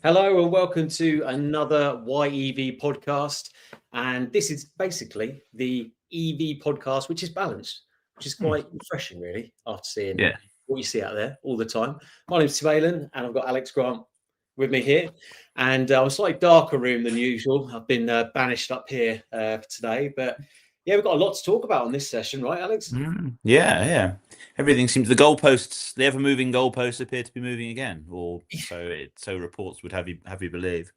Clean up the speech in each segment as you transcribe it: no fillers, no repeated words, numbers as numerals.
Hello and welcome to another YEV podcast. And this is basically the EV podcast, which is balanced, which is quite refreshing, really, after seeing Yeah. what you see out there all the time. My name's Aylen, and I've got Alex Grant with me here. And I'm a slightly darker room than usual. I've been banished up here for today. But yeah, we've got a lot to talk about on this session, right, Alex? Yeah. Everything seems the goalposts, the ever-moving goalposts, appear to be moving again, or so reports would have you believe.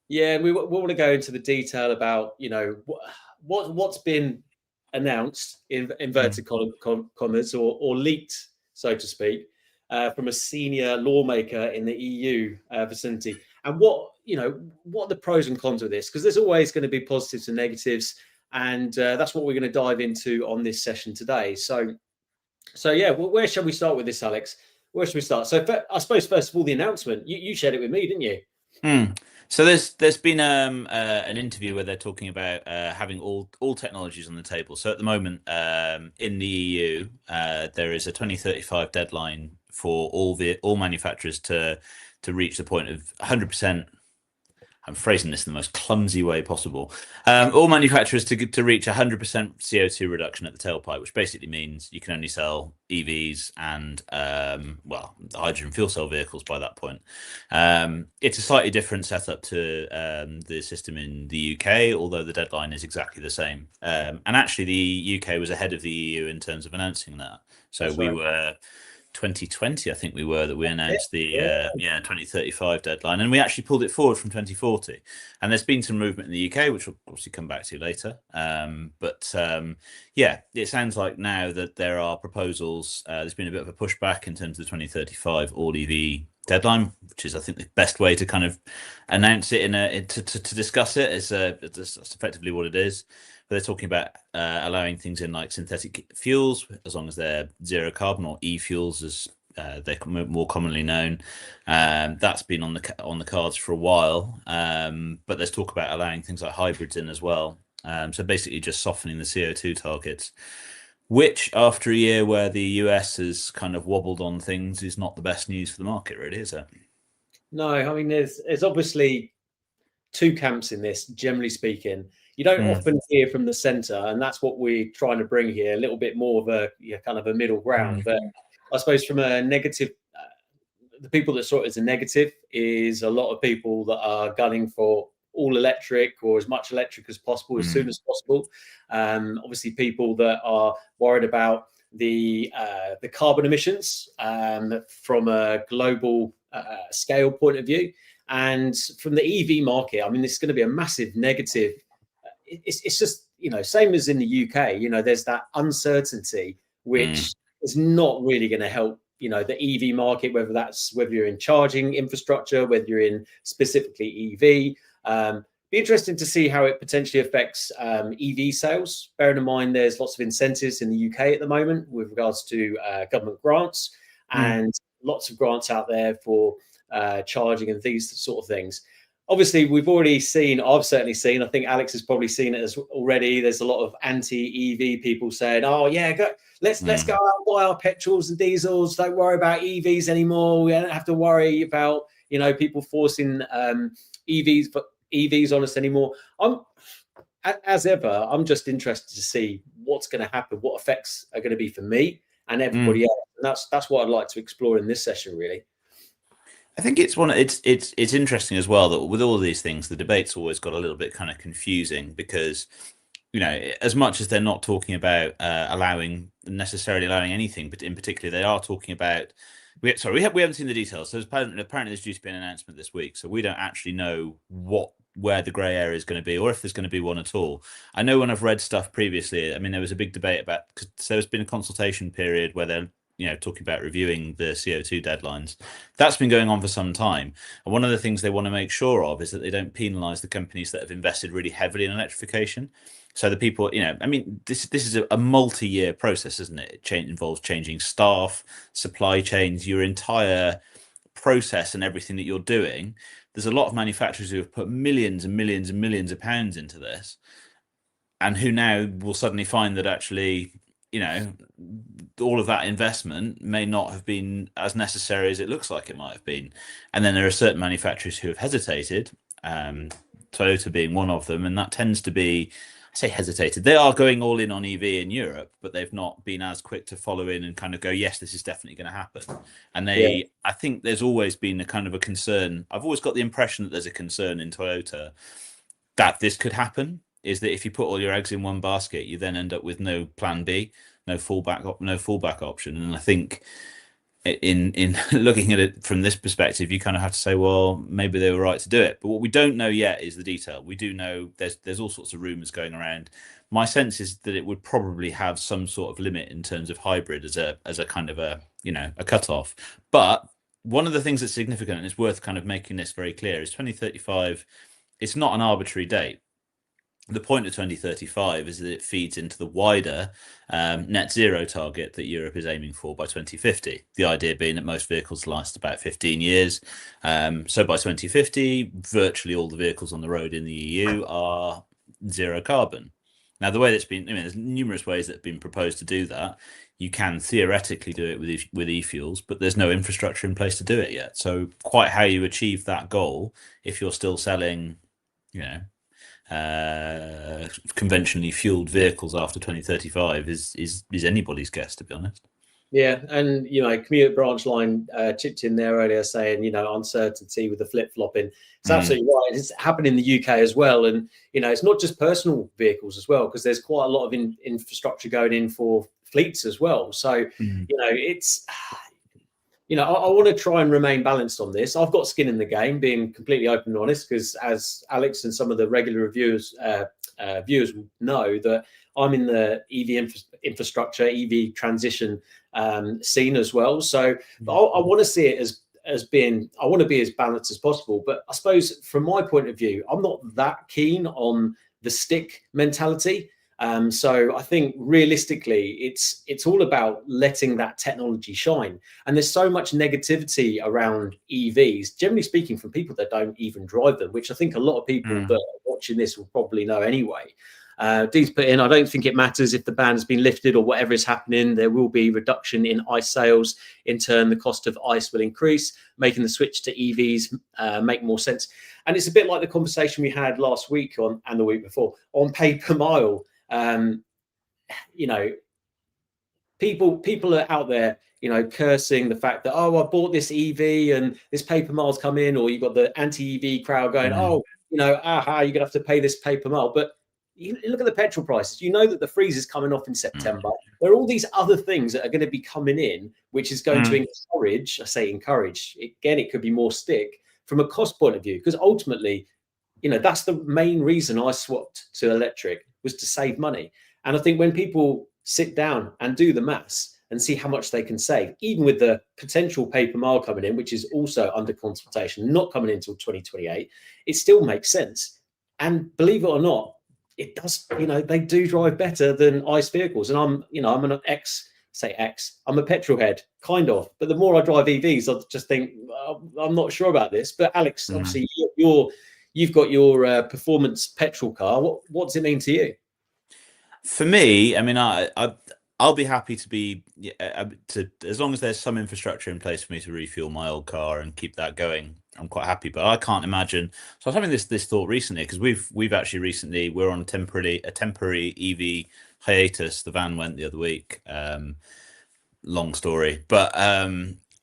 Yeah, we want to go into the detail about what's been announced in inverted commas or leaked, so to speak, from a senior lawmaker in the EU vicinity, and what are the pros and cons of this? Because there's always going to be positives and negatives, and that's what we're going to dive into on this session today. So yeah, where shall we start with this, Alex? Where should we start? So I suppose first of all, the announcement you shared it with me, didn't you? So there's been an interview where they're talking about having all technologies on the table. So at the moment, in the EU, there is a 2035 deadline for all manufacturers to reach the point of 100%. I'm phrasing this in the most clumsy way possible. All manufacturers to reach 100% CO2 reduction at the tailpipe, which basically means you can only sell EVs and hydrogen fuel cell vehicles by that point. It's a slightly different setup to the system in the UK, although the deadline is exactly the same. And actually, the UK was ahead of the EU in terms of announcing that. So we were 2020, I think we announced the 2035 deadline, and we actually pulled it forward from 2040. And there's been some movement in the UK, which we'll obviously come back to later. It sounds like now that there are proposals. There's been a bit of a pushback in terms of the 2035 all EV deadline, which is, I think, the best way to kind of announce it to discuss it. That's effectively what it is. But they're talking about allowing things in like synthetic fuels, as long as they're zero carbon, or e-fuels, as they're more commonly known. That's been on the cards for a while. But there's talk about allowing things like hybrids in as well. So basically just softening the CO2 targets, which, after a year where the US has kind of wobbled on things, is not the best news for the market, really, is it? No, I mean, there's obviously two camps in this, generally speaking. You don't often hear from the centre, and that's what we're trying to bring here, a little bit more of a kind of a middle ground. But I suppose from a negative, the people that saw it as a negative is a lot of people that are gunning for all electric or as much electric as possible as soon as possible. Obviously, people that are worried about the carbon emissions from a global scale point of view. And from the EV market, I mean, it's going to be a massive negative. It's just, same as in the UK, there's that uncertainty, which is not really going to help, the EV market, whether you're in charging infrastructure, whether you're in specifically EV. Be interesting to see how it potentially affects EV sales. Bearing in mind, there's lots of incentives in the UK at the moment with regards to government grants, and lots of grants out there for charging and these sort of things. Obviously, we've already seen, I've certainly seen, I think Alex has probably seen it as already. There's a lot of anti-EV people saying, oh yeah, let's go out and buy our petrols and diesels. Don't worry about EVs anymore. We don't have to worry about, people forcing EVs on us anymore. As ever, I'm just interested to see what's going to happen, what effects are going to be for me and everybody else. And that's what I'd like to explore in this session, really. I think it's interesting as well that with all of these things, the debate's always got a little bit kind of confusing because, as much as they're not talking about necessarily allowing anything, but in particular they are talking about. We haven't seen the details. So apparently there's due to be an announcement this week, so we don't actually know where the grey area is going to be, or if there's going to be one at all. I know when I've read stuff previously, I mean, there was a big debate about, because there's been a consultation period where they're talking about reviewing the CO2 deadlines. That's been going on for some time. And one of the things they want to make sure of is that they don't penalise the companies that have invested really heavily in electrification. So the people, I mean, this is a multi-year process, isn't it? It involves changing staff, supply chains, your entire process and everything that you're doing. There's a lot of manufacturers who have put millions and millions and millions of pounds into this, and who now will suddenly find that actually all of that investment may not have been as necessary as it looks like it might have been. And then there are certain manufacturers who have hesitated, Toyota being one of them, and that tends to be, I say hesitated, they are going all in on EV in Europe, but they've not been as quick to follow in and kind of go, yes, this is definitely going to happen. And I think there's always been a kind of a concern. I've always got the impression that there's a concern in Toyota that this could happen, is that if you put all your eggs in one basket, you then end up with no plan B, no fallback option. And I think in looking at it from this perspective, you kind of have to say, well, maybe they were right to do it. But what we don't know yet is the detail. We do know there's all sorts of rumors going around. My sense is that it would probably have some sort of limit in terms of hybrid as a kind of a cutoff. But one of the things that's significant, and it's worth kind of making this very clear, is 2035. It's not an arbitrary date. The point of 2035 is that it feeds into the wider net zero target that Europe is aiming for by 2050. The idea being that most vehicles last about 15 years. So by 2050, virtually all the vehicles on the road in the EU are zero carbon. Now, the way that's been, there's numerous ways that have been proposed to do that. You can theoretically do it with e-fuels, but there's no infrastructure in place to do it yet. So quite how you achieve that goal, if you're still selling, conventionally fueled vehicles after 2035 is anybody's guess, to be honest. Yeah, and Commute Branch Line chipped in there earlier saying uncertainty with the flip-flopping. It's absolutely right. It's happening in the UK as well, and it's not just personal vehicles as well, because there's quite a lot of infrastructure going in for fleets as well. So it's I want to try and remain balanced on this. I've got skin in the game, being completely open and honest, because as Alex and some of the regular viewers know, that I'm in the EV infrastructure, EV transition scene as well. So I want to see it as being, I want to be as balanced as possible. But I suppose from my point of view, I'm not that keen on the stick mentality. So I think realistically, it's all about letting that technology shine. And there's so much negativity around EVs, generally speaking, from people that don't even drive them, which I think a lot of people that are watching this will probably know anyway. Dean's put in, I don't think it matters if the ban has been lifted or whatever is happening. There will be reduction in ICE sales. In turn, the cost of ICE will increase, making the switch to EVs make more sense. And it's a bit like the conversation we had last week and the week before on pay per mile. People are out there, cursing the fact that, I bought this EV and this pay per mile's come in, or you've got the anti-EV crowd going, you're gonna have to pay this pay per mile. But you look at the petrol prices, that the freeze is coming off in September. There are all these other things that are going to be coming in, which is going to encourage, again, it could be more stick from a cost point of view, because ultimately, that's the main reason I swapped to electric, was to save money. And I think when people sit down and do the maths and see how much they can save, even with the potential pay per mile coming in, which is also under consultation, not coming in until 2028, it still makes sense. And believe it or not, it does, they do drive better than ICE vehicles. And I'm an I'm a petrol head, kind of. But the more I drive EVs, I just think, I'm not sure about this. But Alex, obviously, you've got your performance petrol car. What does it mean to you? For me, I'll be happy to be as long as there's some infrastructure in place for me to refuel my old car and keep that going. I'm quite happy, but I can't imagine. So I was having this thought recently, because we've actually recently, we're on a temporary EV hiatus. The van went the other week. Long story, but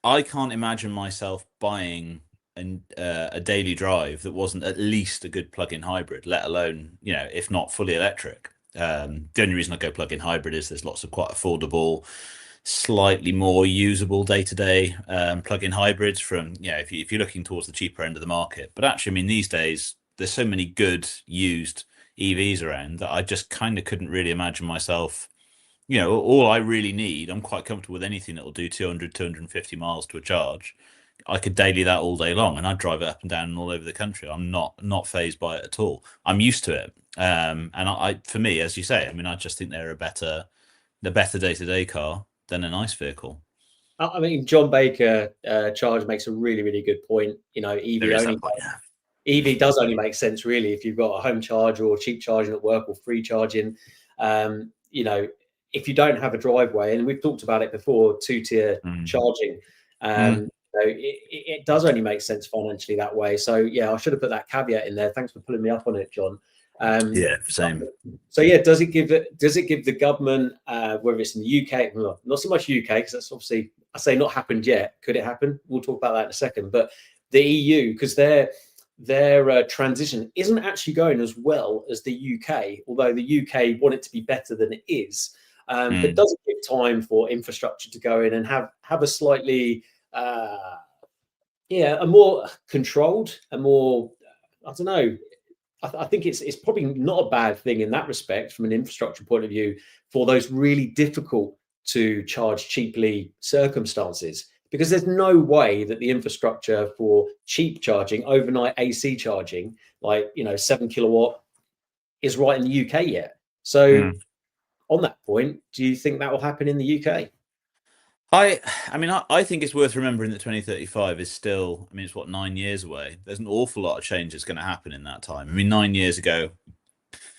I can't imagine myself buying a daily drive that wasn't at least a good plug-in hybrid, let alone if not fully electric. The only reason I go plug-in hybrid is there's lots of quite affordable, slightly more usable day-to-day plug-in hybrids from if you're looking towards the cheaper end of the market. But actually, these days there's so many good used EVs around that I just kind of couldn't really imagine myself. All I really need, I'm quite comfortable with anything that will do 200, 250 miles to a charge. I could daily that all day long, and I'd drive it up and down and all over the country. I'm not fazed by it at all. I'm used to it. And for me, as you say, I just think they're the better day-to-day car than an ICE vehicle. John Baker, Charge, makes a really, really good point. EV does only make sense really if you've got a home charge or cheap charging at work or free charging. if you don't have a driveway, and we've talked about it before, two-tier charging, it does only make sense financially that way. So yeah, I should have put that caveat in there. Thanks for pulling me up on it, John. Yeah, same. So yeah, does it give the government, whether it's in the UK, well, not so much UK, because that's obviously, I say, not happened yet. Could it happen? We'll talk about that in a second. But the EU, because their transition isn't actually going as well as the UK, although the UK want it to be better than it is. But does it give time for infrastructure to go in and have a slightly a more controlled, a more, I don't know, I think it's probably not a bad thing in that respect from an infrastructure point of view for those really difficult to charge cheaply circumstances, because there's no way that the infrastructure for cheap charging, overnight AC charging, like 7 kilowatt, is right in the UK yet. So on that point, do you think that will happen in the UK? I think it's worth remembering that 2035 is still, it's what, 9 years away. There's an awful lot of change that's going to happen in that time. 9 years ago,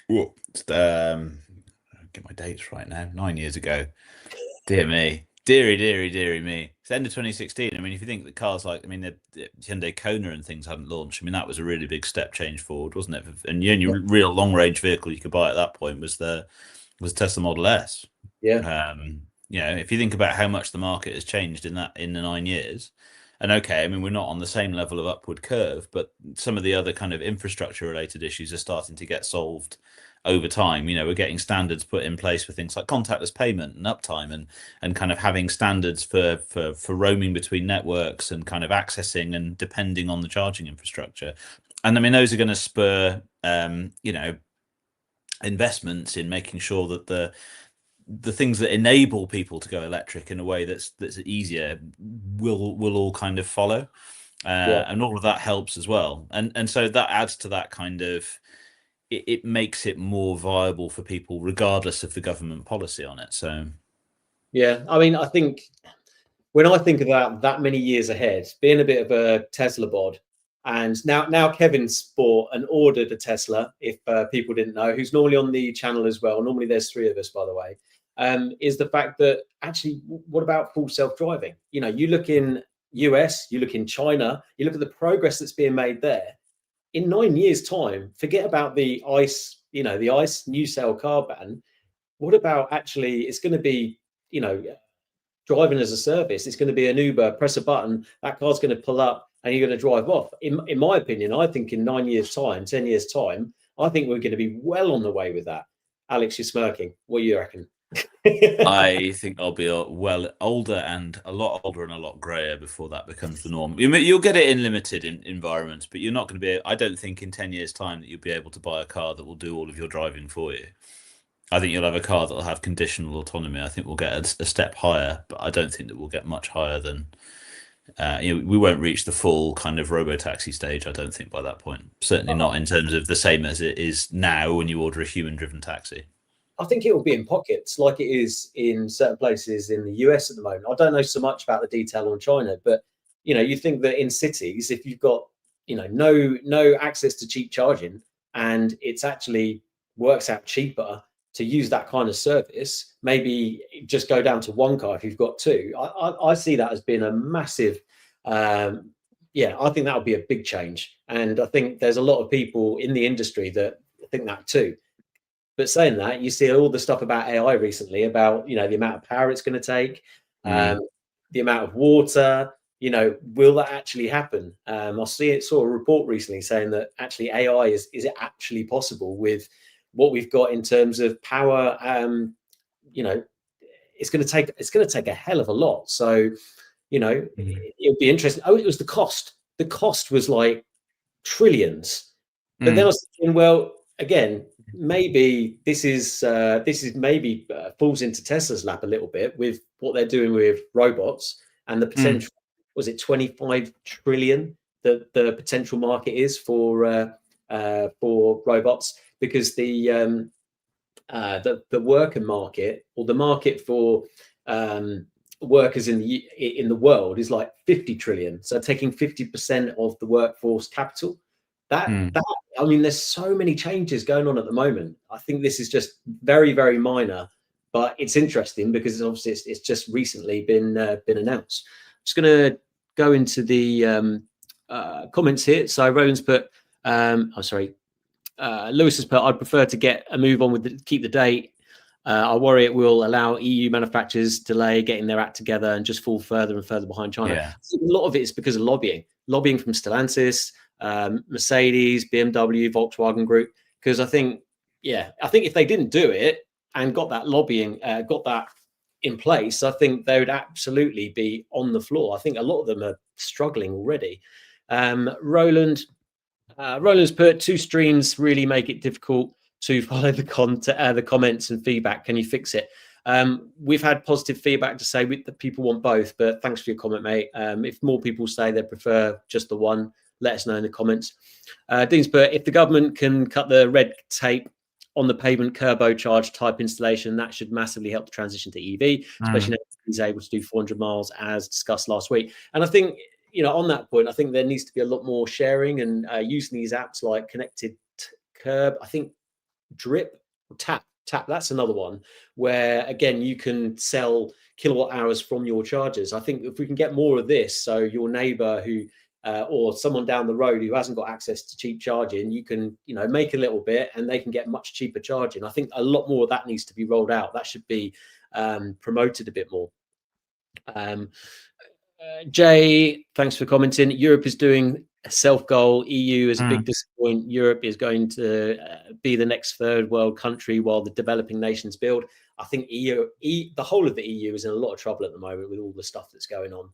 get my dates right now. 9 years ago, dear me, dearie me. It's the end of 2016. If you think that cars like, the Hyundai Kona and things hadn't launched, that was a really big step change forward, wasn't it? And the only real long range vehicle you could buy at that point was Tesla Model S. Yeah. If you think about how much the market has changed in the 9 years, and okay, we're not on the same level of upward curve, but some of the other kind of infrastructure related issues are starting to get solved over time. We're getting standards put in place for things like contactless payment and uptime, and kind of having standards for roaming between networks and kind of accessing and depending on the charging infrastructure. And those are going to spur investments in making sure that the things that enable people to go electric in a way that's easier will all kind of follow, and all of that helps as well, and so that adds to that kind of, it makes it more viable for people regardless of the government policy on it. So yeah, I think when I think about that many years ahead, being a bit of a Tesla bod, and now Kevin's bought and ordered a Tesla, if people didn't know, who's normally on the channel as well. Normally there's 3 of us, by the way. Is the fact that actually, what about full self-driving? You look in US, you look in China, you look at the progress that's being made there. In 9 years' time, forget about the ICE, the ICE new sale car ban. What about actually, it's going to be, driving as a service. It's going to be an Uber, press a button, that car's going to pull up and you're going to drive off. In my opinion, I think in 9 years' time, 10 years' time, I think we're going to be well on the way with that. Alex, you're smirking. What do you reckon? I think I'll be older and a lot grayer before that becomes the norm. You'll get it in limited environments, but you're not going to be. I don't think in 10 years' time that you'll be able to buy a car that will do all of your driving for you. I think you'll have a car that will have conditional autonomy. I think we'll get a step higher, but I don't think that we'll get much higher than. We won't reach the full kind of robo-taxi stage, I don't think, by that point. Certainly not in terms of the same as it is now when you order a human-driven taxi. I think it will be in pockets, like it is in certain places in the US at the moment. I don't know so much about the detail on China, but you think that in cities, if you've got no access to cheap charging, and it's actually works out cheaper to use that kind of service, maybe just go down to 1 car if you've got 2. I see that as being a massive, I think that would be a big change, and I think there's a lot of people in the industry that think that too. But saying that, you see all the stuff about AI recently, about the amount of power it's going to take, the amount of water. Will that actually happen? I saw a report recently saying that actually AI is it actually possible with what we've got in terms of power? It's going to take a hell of a lot. So it'll be interesting. Oh, it was the cost. The cost was like trillions. But then I was thinking, well, again, maybe this is maybe falls into Tesla's lap a little bit with what they're doing with robots and the potential. Was it 25 trillion that the potential market is for robots? Because the worker market, or the market for workers in the world, is like 50 trillion. So taking 50% of the workforce capital. There's so many changes going on at the moment. I think this is just very, very minor but it's interesting because it's just recently been announced. I'm just going to go into the comments here. So Roland's put, Lewis has put, I'd prefer to get a move on with keep the date. I worry it will allow EU manufacturers delay getting their act together and just fall further and further behind China. Yeah. A lot of it is because of lobbying from Stellantis, Mercedes, BMW, Volkswagen Group. Because I think if they didn't do it and got that lobbying, got that in place, I think they would absolutely be on the floor. I think a lot of them are struggling already. Roland's put, 2 streams really make it difficult to follow the comments and feedback. Can you fix it? We've had positive feedback to say that people want both, but thanks for your comment, mate. If more people say they prefer just the one, let us know in the comments. Dean's put, if the government can cut the red tape on the pavement turbocharged type installation, that should massively help the transition to EV, especially if he's able to do 400 miles as discussed last week. And I think, on that point, I think there needs to be a lot more sharing and using these apps like Connected Curb. I think Drip, Tap, that's another one where, again, you can sell kilowatt hours from your chargers. I think if we can get more of this, so your neighbor who or someone down the road who hasn't got access to cheap charging, you can make a little bit and they can get much cheaper charging. I think a lot more of that needs to be rolled out. That should be promoted a bit more. Jay, thanks for commenting. Europe is doing a self-goal. EU is a big disappointment. Europe is going to be the next third world country while the developing nations build. I think the whole of the EU is in a lot of trouble at the moment with all the stuff that's going on.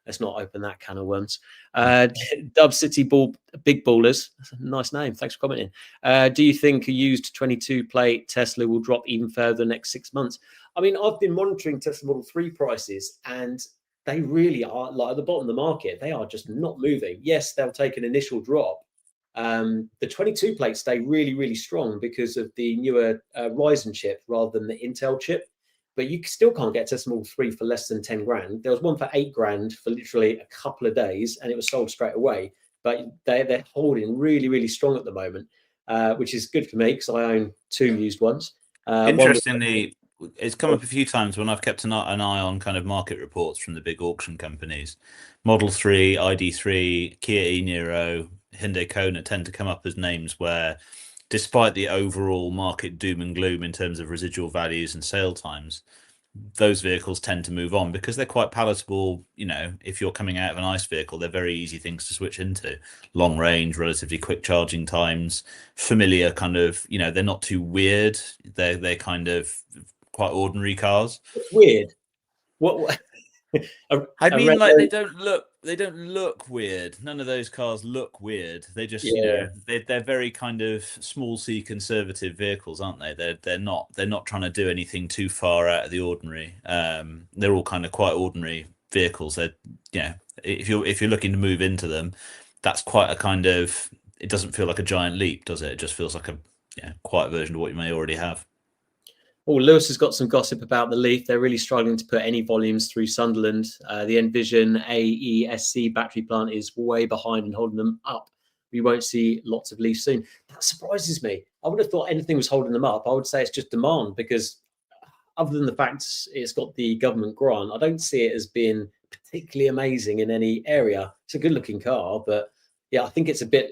Let's not open that can of worms. Dub City Big Ballers. That's a nice name. Thanks for commenting. Do you think a used 22-plate Tesla will drop even further the next 6 months? I mean, I've been monitoring Tesla Model 3 prices, and they really are like at the bottom of the market. They are just not moving. Yes, they'll take an initial drop. The 22 plates stay really, really strong because of the newer Ryzen chip rather than the Intel chip. But you still can't get Tesla Model 3 for less than 10 grand. There was one for 8 grand for literally a couple of days, and it was sold straight away. But they're holding really, really strong at the moment, which is good for me because I own 2 used ones. Interestingly, it's come up a few times when I've kept an eye on kind of market reports from the big auction companies. Model 3, ID3, Kia e-Niro, Hyundai Kona tend to come up as names where, despite the overall market doom and gloom in terms of residual values and sale times, those vehicles tend to move on because they're quite palatable. If you're coming out of an ICE vehicle, they're very easy things to switch into. Long range, relatively quick charging times, familiar kind of, they're not too weird. They're kind of quite ordinary cars. It's weird. What? I mean, like they don't look weird. None of those cars look weird. They just, they're very kind of small C conservative vehicles, aren't they? They're not trying to do anything too far out of the ordinary. They're all kind of quite ordinary vehicles. They're, if you're looking to move into them, that's quite a kind of. It doesn't feel like a giant leap, does it? It just feels like a quiet version of what you may already have. Oh, Lewis has got some gossip about the Leaf. They're really struggling to put any volumes through Sunderland. The Envision AESC battery plant is way behind and holding them up. We won't see lots of Leafs soon. That surprises me. I would have thought anything was holding them up. I would say it's just demand because other than the fact it's got the government grant, I don't see it as being particularly amazing in any area. It's a good looking car, but yeah, I think it's a bit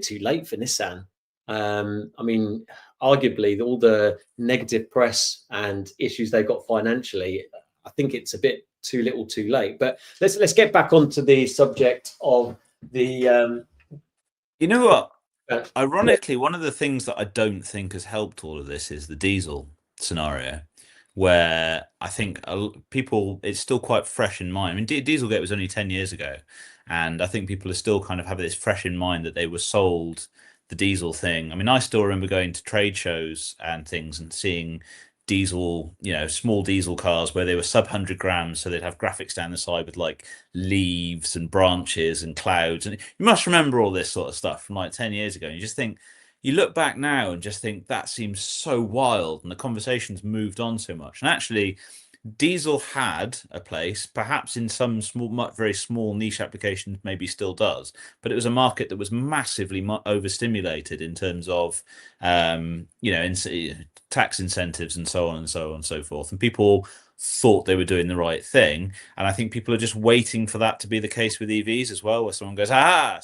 too late for Nissan. I mean, arguably, all the negative press and issues they've got financially, I think it's a bit too little, too late. But let's get back onto the subject of the. You know what? Ironically, one of the things that I don't think has helped all of this is the diesel scenario, where I think people, it's still quite fresh in mind. I mean, Dieselgate was only 10 years ago, and I think people are still kind of having this fresh in mind that they were sold the diesel thing. I mean, I still remember going to trade shows and things and seeing diesel, small diesel cars where they were sub 100 grams. So they'd have graphics down the side with like leaves and branches and clouds. And you must remember all this sort of stuff from like 10 years ago. And you just think, you look back now and just think that seems so wild. And the conversation's moved on so much. And actually, diesel had a place, perhaps in some small, very small niche applications, maybe still does, but it was a market that was massively overstimulated in terms of, tax incentives and so on and so on and so forth. And people thought they were doing the right thing. And I think people are just waiting for that to be the case with EVs as well, where someone goes,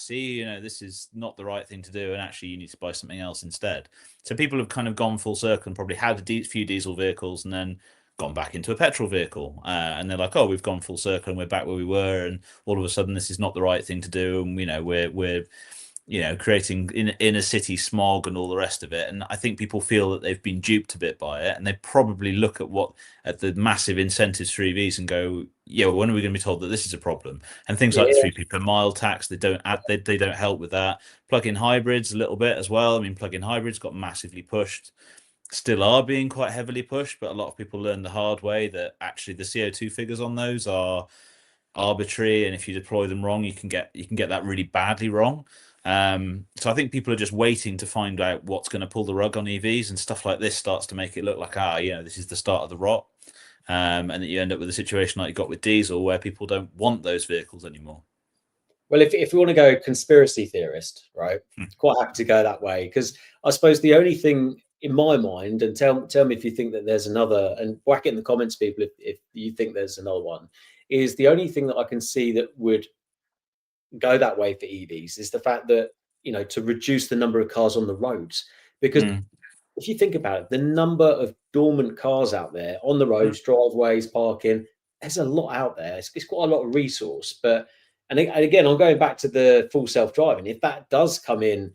see, this is not the right thing to do. And actually you need to buy something else instead. So people have kind of gone full circle and probably had a few diesel vehicles and then gone back into a petrol vehicle. And they're like, oh, we've gone full circle and we're back where we were. And all of a sudden this is not the right thing to do. And, we're creating in a city smog and all the rest of it. And I think people feel that they've been duped a bit by it, and they probably look at the massive incentives for EVs and go, yeah, well, when are we going to be told that this is a problem? And things like the 3p per mile tax, they don't help with that. Plug-in hybrids a little bit as well. I mean, plug-in hybrids got massively pushed, still are being quite heavily pushed, but a lot of people learned the hard way that actually the CO2 figures on those are arbitrary, and if you deploy them wrong, you can get that really badly wrong. So I think people are just waiting to find out what's going to pull the rug on EVs, and stuff like this starts to make it look like, this is the start of the rot, and that you end up with a situation like you got with diesel, where people don't want those vehicles anymore. Well, if we want to go conspiracy theorist, right, quite happy to go that way, because I suppose the only thing in my mind, and tell me if you think that there's another, and whack it in the comments, people, if you think there's another one, is the only thing that I can see that would go that way for EVs is the fact that, to reduce the number of cars on the roads. Because if you think about it, the number of dormant cars out there on the roads, driveways, parking, there's a lot out there. It's quite a lot of resource. But and again, I'm going back to the full self-driving. If that does come in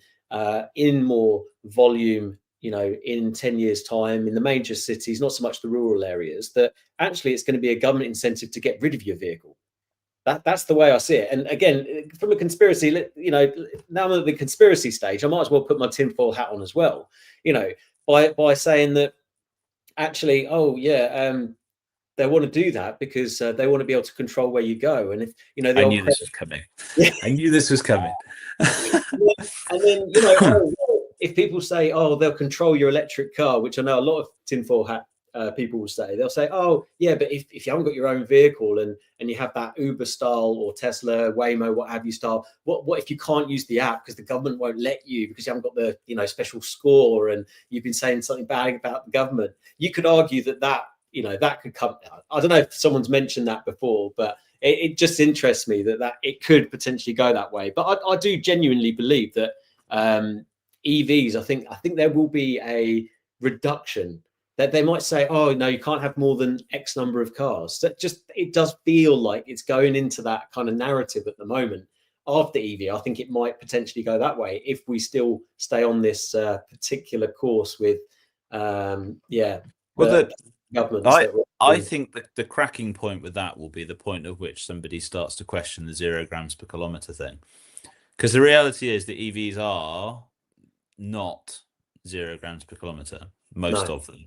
more volume, in 10 years' time in the major cities, not so much the rural areas, that actually it's going to be a government incentive to get rid of your vehicle. That's the way I see it. And again, from a conspiracy, now I'm at the conspiracy stage, I might as well put my tinfoil hat on as well, by saying that actually, they want to do that because they want to be able to control where you go. And if I knew this was coming. I knew this was coming. And then if people say, they'll control your electric car, which I know a lot of tinfoil hat people will say, they'll say, but if you haven't got your own vehicle and you have that Uber style or Tesla, Waymo, what have you style, what if you can't use the app because the government won't let you because you haven't got the special score and you've been saying something bad about the government? You could argue that could come. I don't know if someone's mentioned that before, but it just interests me that it could potentially go that way. But I do genuinely believe that EVs, I think there will be a reduction. That they might say, no, you can't have more than X number of cars. That it does feel like it's going into that kind of narrative at the moment after EV. I think it might potentially go that way if we still stay on this particular course with, governments. I think that the cracking point with that will be the point at which somebody starts to question the 0 grams per kilometre thing. Because the reality is that EVs are not 0 grams per kilometre, most of them.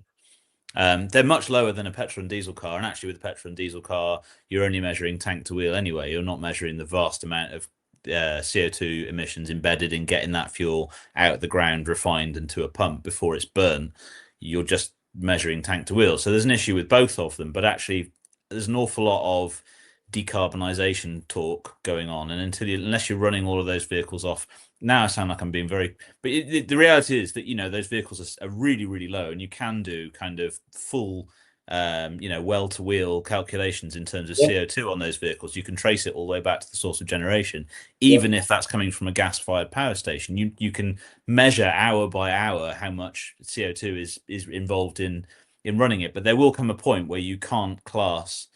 They're much lower than a petrol and diesel car, and actually with a petrol and diesel car, you're only measuring tank to wheel anyway. You're not measuring the vast amount of CO2 emissions embedded in getting that fuel out of the ground, refined into a pump before it's burnt. You're just measuring tank to wheel. So there's an issue with both of them, but actually there's an awful lot of decarbonisation talk going on, and unless you're running all of those vehicles off, now I sound like I'm being very, but the reality is that those vehicles are really, really low, and you can do kind of full well to wheel calculations in terms of CO2 on those vehicles. You can trace it all the way back to the source of generation, even if that's coming from a gas-fired power station. You can measure hour by hour how much CO2 is involved in running it, but there will come a point where you can't class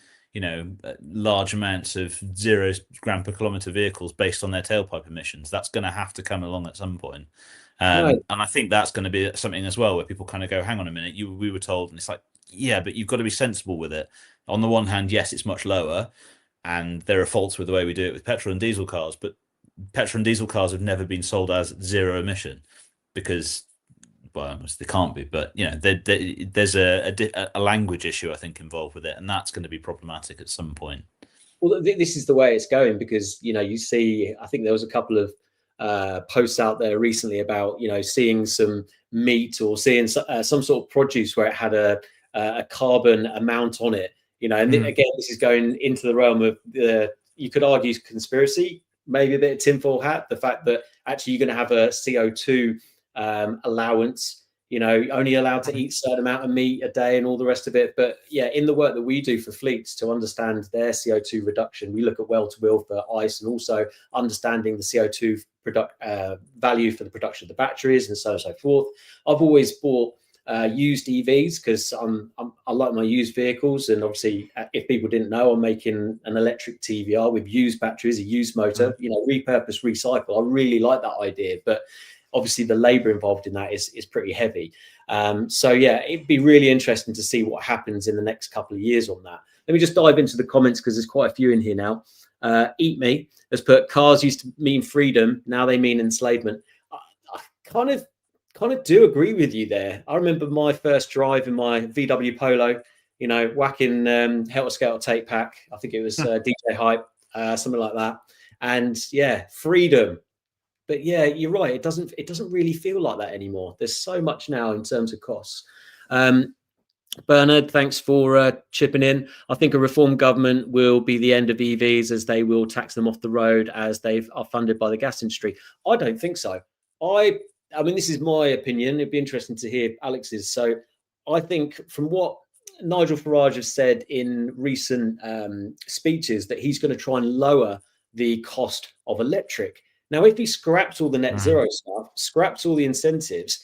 large amounts of 0 gram per kilometre vehicles based on their tailpipe emissions. That's going to have to come along at some point. And I think that's going to be something as well where people kind of go, hang on a minute, we were told, and it's like, yeah, but you've got to be sensible with it. On the one hand, yes, it's much lower, and there are faults with the way we do it with petrol and diesel cars, but petrol and diesel cars have never been sold as 0 emission because, well, they can't be, but there's a language issue I think involved with it, and that's going to be problematic at some point. Well, this is the way it's going because you see, I think there was a couple of posts out there recently about seeing some meat or seeing some sort of produce where it had a carbon amount on it You know, and again, this is going into the realm of you could argue conspiracy, maybe a bit of tinfoil hat, the fact that actually you're going to have a CO2 allowance, you know, only allowed to eat a certain amount of meat a day and all the rest of it. But yeah, in the work that we do for fleets to understand their CO2 reduction, we look at well-to-wheel for ICE and also understanding the CO2 value for the production of the batteries and so on and so forth. I've always bought used EVs because I like my used vehicles, and obviously if people didn't know, I'm making an electric TVR with used batteries, a used motor, you know, repurpose, recycle. I really like that idea, but obviously the labor involved in that is pretty heavy. So yeah, it'd be really interesting to see what happens in the next couple of years on that. Let me just dive into the comments because there's quite a few in here now. Eat Me has put, cars used to mean freedom, now they mean enslavement. I kind of do agree with you there. I remember my first drive in my VW Polo, you know, whacking Helter Skelter tape pack. I think it was DJ Hype, something like that. And yeah, freedom. But yeah, you're right. It doesn't really feel like that anymore. There's so much now in terms of costs. Bernard, thanks for chipping in. I think a reform government will be the end of EVs as they will tax them off the road as they are funded by the gas industry. I don't think so. I mean, this is my opinion. It'd be interesting to hear Alex's. So I think from what Nigel Farage has said in recent speeches that he's going to try and lower the cost of electric. Now, if he scraps all the net zero stuff, scraps all the incentives,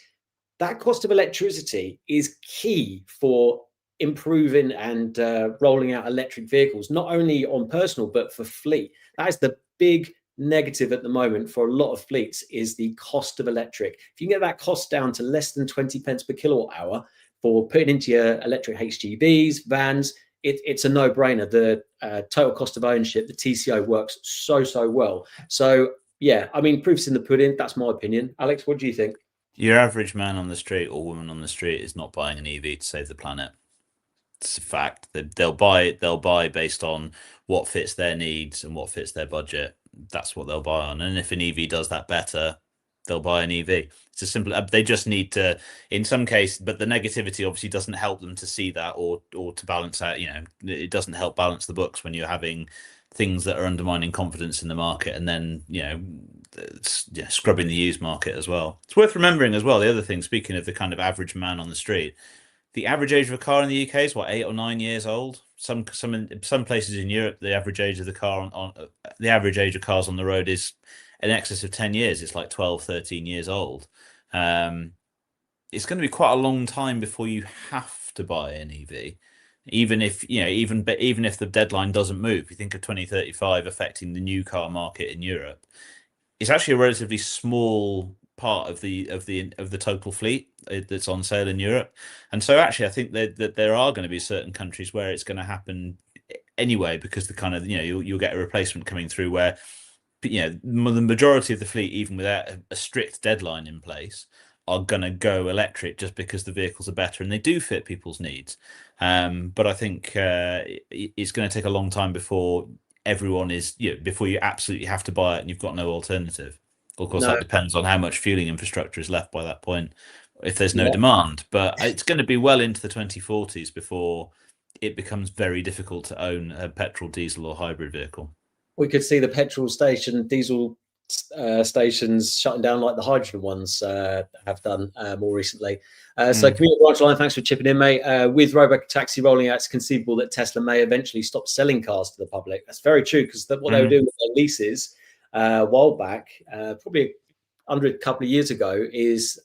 that cost of electricity is key for improving and rolling out electric vehicles, not only on personal, but for fleet. That is the big negative at the moment for a lot of fleets, is the cost of electric. If you can get that cost down to less than 20 pence per kilowatt hour for putting into your electric HGVs, vans, it's a no-brainer. The total cost of ownership, the TCO works so well. So yeah, I mean, proof's in the pudding. That's my opinion. Alex, what do you think? Your average man on the street or woman on the street is not buying an EV to save the planet. It's a fact. They'll buy based on what fits their needs and what fits their budget. That's what they'll buy on. And if an EV does that better, they'll buy an EV. It's a simple. They just need to, in some case, but the negativity obviously doesn't help them to see that or to balance out. You know, it doesn't help balance the books when you're having things that are undermining confidence in the market, and then scrubbing the used market as well. It's worth remembering as well. The other thing, speaking of the kind of average man on the street, the average age of a car in the UK is what, 8 or 9 years old. Some places in Europe, the average age of the car the average age of cars on the road is in excess of 10 years. It's like 12, 13 years old. It's going to be quite a long time before you have to buy an EV. Even if the deadline doesn't move, you think of 2035 affecting the new car market in Europe, it's actually a relatively small part of the total fleet that's on sale in Europe. And so actually I think that there are going to be certain countries where it's going to happen anyway, because the kind of, you'll get a replacement coming through where, the majority of the fleet, even without a strict deadline in place, are going to go electric just because the vehicles are better and they do fit people's needs. But I think it's going to take a long time before everyone is, before you absolutely have to buy it and you've got no alternative. Of course, that depends on how much fueling infrastructure is left by that point, if there's no demand. But it's going to be well into the 2040s before it becomes very difficult to own a petrol, diesel or hybrid vehicle. We could see the petrol station, diesel stations shutting down like the hydrogen ones have done more recently. So Community Branch Line, thanks for chipping in, mate. With Rollback Taxi rolling out, it's conceivable that Tesla may eventually stop selling cars to the public. That's very true, because what they were doing with their leases a while back, probably under a couple of years ago, is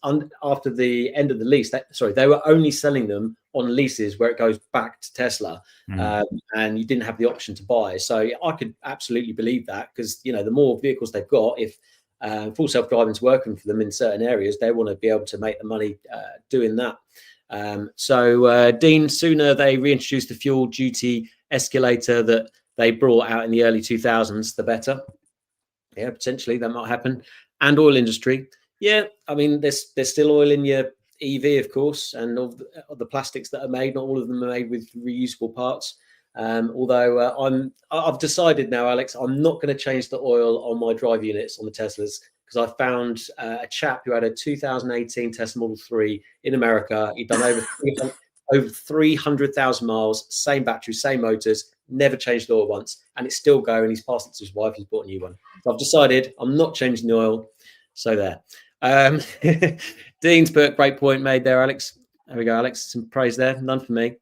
after the end of the lease, they were only selling them on leases where it goes back to Tesla, and you didn't have the option to buy. So I could absolutely believe that, because the more vehicles they've got, if full self-driving is working for them in certain areas, they want to be able to make the money doing that. So Dean, sooner they reintroduce the fuel duty escalator that they brought out in the early 2000s, the better. Yeah, potentially that might happen. And oil industry. Yeah, I mean, there's still oil in your EV, of course, and all the plastics that are made, not all of them are made with reusable parts. Although I've decided now, Alex, I'm not going to change the oil on my drive units on the Teslas, because I found a chap who had a 2018 Tesla Model 3 in America. He'd done over 300,000 miles, same battery, same motors, never changed the oil once, and it's still going. He's passed it to his wife. He's bought a new one. So I've decided I'm not changing the oil. So there. Dean's put great point made there, Alex. There we go, Alex. Some praise there. None for me.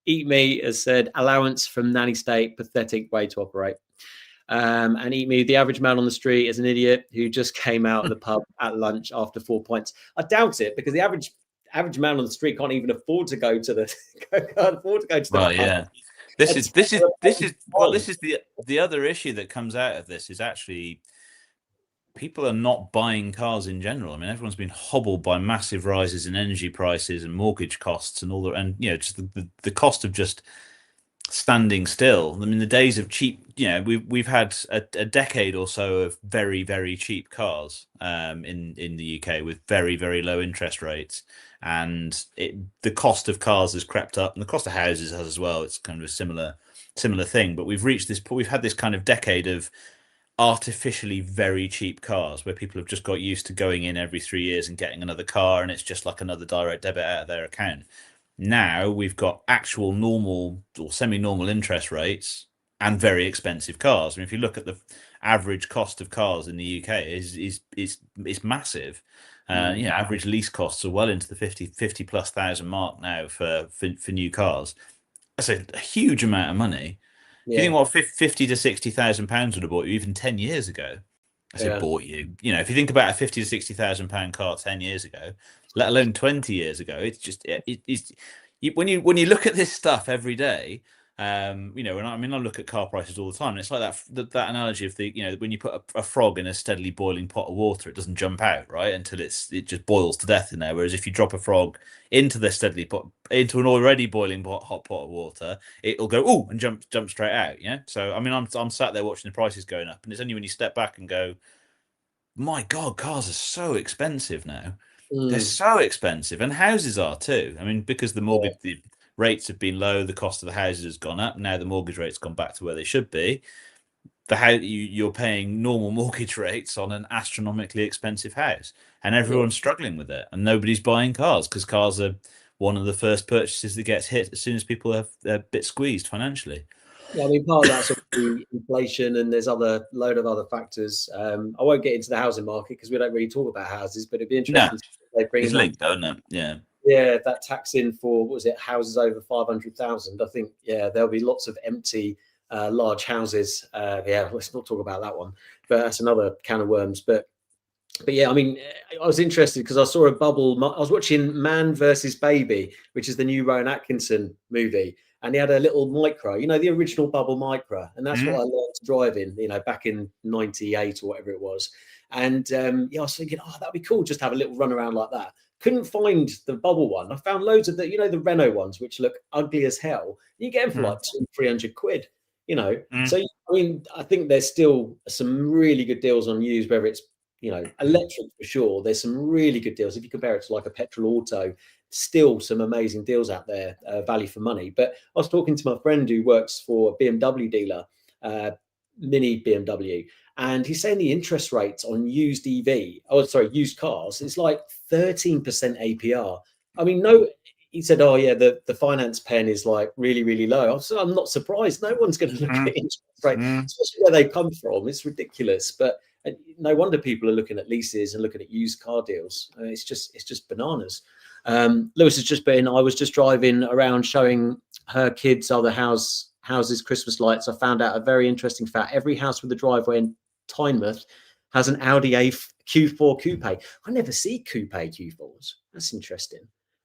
Eat Me has said allowance from nanny state, pathetic way to operate. And Eat Me, the average man on the street, is an idiot who just came out of the pub at lunch after 4 pints. I doubt it, because the average man on the street can't even afford to go to the Well, yeah. This is the other issue that comes out of this is actually people are not buying cars in general. I mean, everyone's been hobbled by massive rises in energy prices and mortgage costs and all that, and just the cost of just standing still. I mean, the days of cheap, we've had a decade or so of very, very cheap cars in the UK with very, very low interest rates, and the cost of cars has crept up, and the cost of houses has as well. It's kind of a similar thing, but we've had this kind of decade of artificially very cheap cars where people have just got used to going in every 3 years and getting another car, and it's just like another direct debit out of their account. Now we've got actual normal or semi-normal interest rates and very expensive cars. I mean, if you look at the average cost of cars in the UK, is massive. Average lease costs are well into the 50 plus thousand mark now for new cars. That's a huge amount of money. Yeah. Do you think what 50 to 60,000 pounds would have bought you even 10 years ago? I said bought you. If you think about a 50 to 60,000 pound car 10 years ago, let alone 20 years ago, it's just when you look at this stuff every day, I look at car prices all the time, and it's like that analogy of when you put a frog in a steadily boiling pot of water, it doesn't jump out, right, until it just boils to death in there. Whereas if you drop a frog into an already boiling hot pot of water, it'll go ooh and jump straight out. Yeah. So I mean, I'm sat there watching the prices going up, and it's only when you step back and go, my God, cars are so expensive now. They're so expensive, and houses are too. I mean, because the rates have been low, the cost of the houses has gone up. Now the mortgage rate's gone back to where they should be. You're paying normal mortgage rates on an astronomically expensive house, and everyone's struggling with it, and nobody's buying cars because cars are one of the first purchases that gets hit as soon as people are a bit squeezed financially. Yeah, I mean, part of that's obviously inflation, and there's load of other factors. I won't get into the housing market because we don't really talk about houses, but it'd be interesting. It's linked, isn't it? Yeah. Yeah, that tax in for houses over 500,000. I think there'll be lots of empty large houses. Let's not talk about that one, but that's another can of worms. But yeah, I mean, I was interested because I saw a bubble. I was watching Man versus Baby, which is the new Rowan Atkinson movie. And he had a little micro, the original bubble micro. And that's what I learned to drive in, back in 98 or whatever it was. And I was thinking, that'd be cool just to have a little run around like that. Couldn't find the bubble one. I found loads of the Renault ones, which look ugly as hell. You get them for like 200-300 quid, So, I mean, I think there's still some really good deals on used, whether it's, electric for sure. There's some really good deals. If you compare it to like a petrol auto, still some amazing deals out there, value for money. But I was talking to my friend who works for a BMW dealer, mini BMW, and he's saying the interest rates on used cars is like 13% APR. I mean, he said, the finance pen is like really, really low. I'm not surprised. No one's going to look at interest rate, especially where they come from. It's ridiculous. But no wonder people are looking at leases and looking at used car deals. It's just bananas. Lewis has just been. I was just driving around showing her kids other houses Christmas lights. I found out a very interesting fact. Every house with a driveway in Tynemouth has an Audi Q4 coupe. I never see coupe Q4s. That's interesting.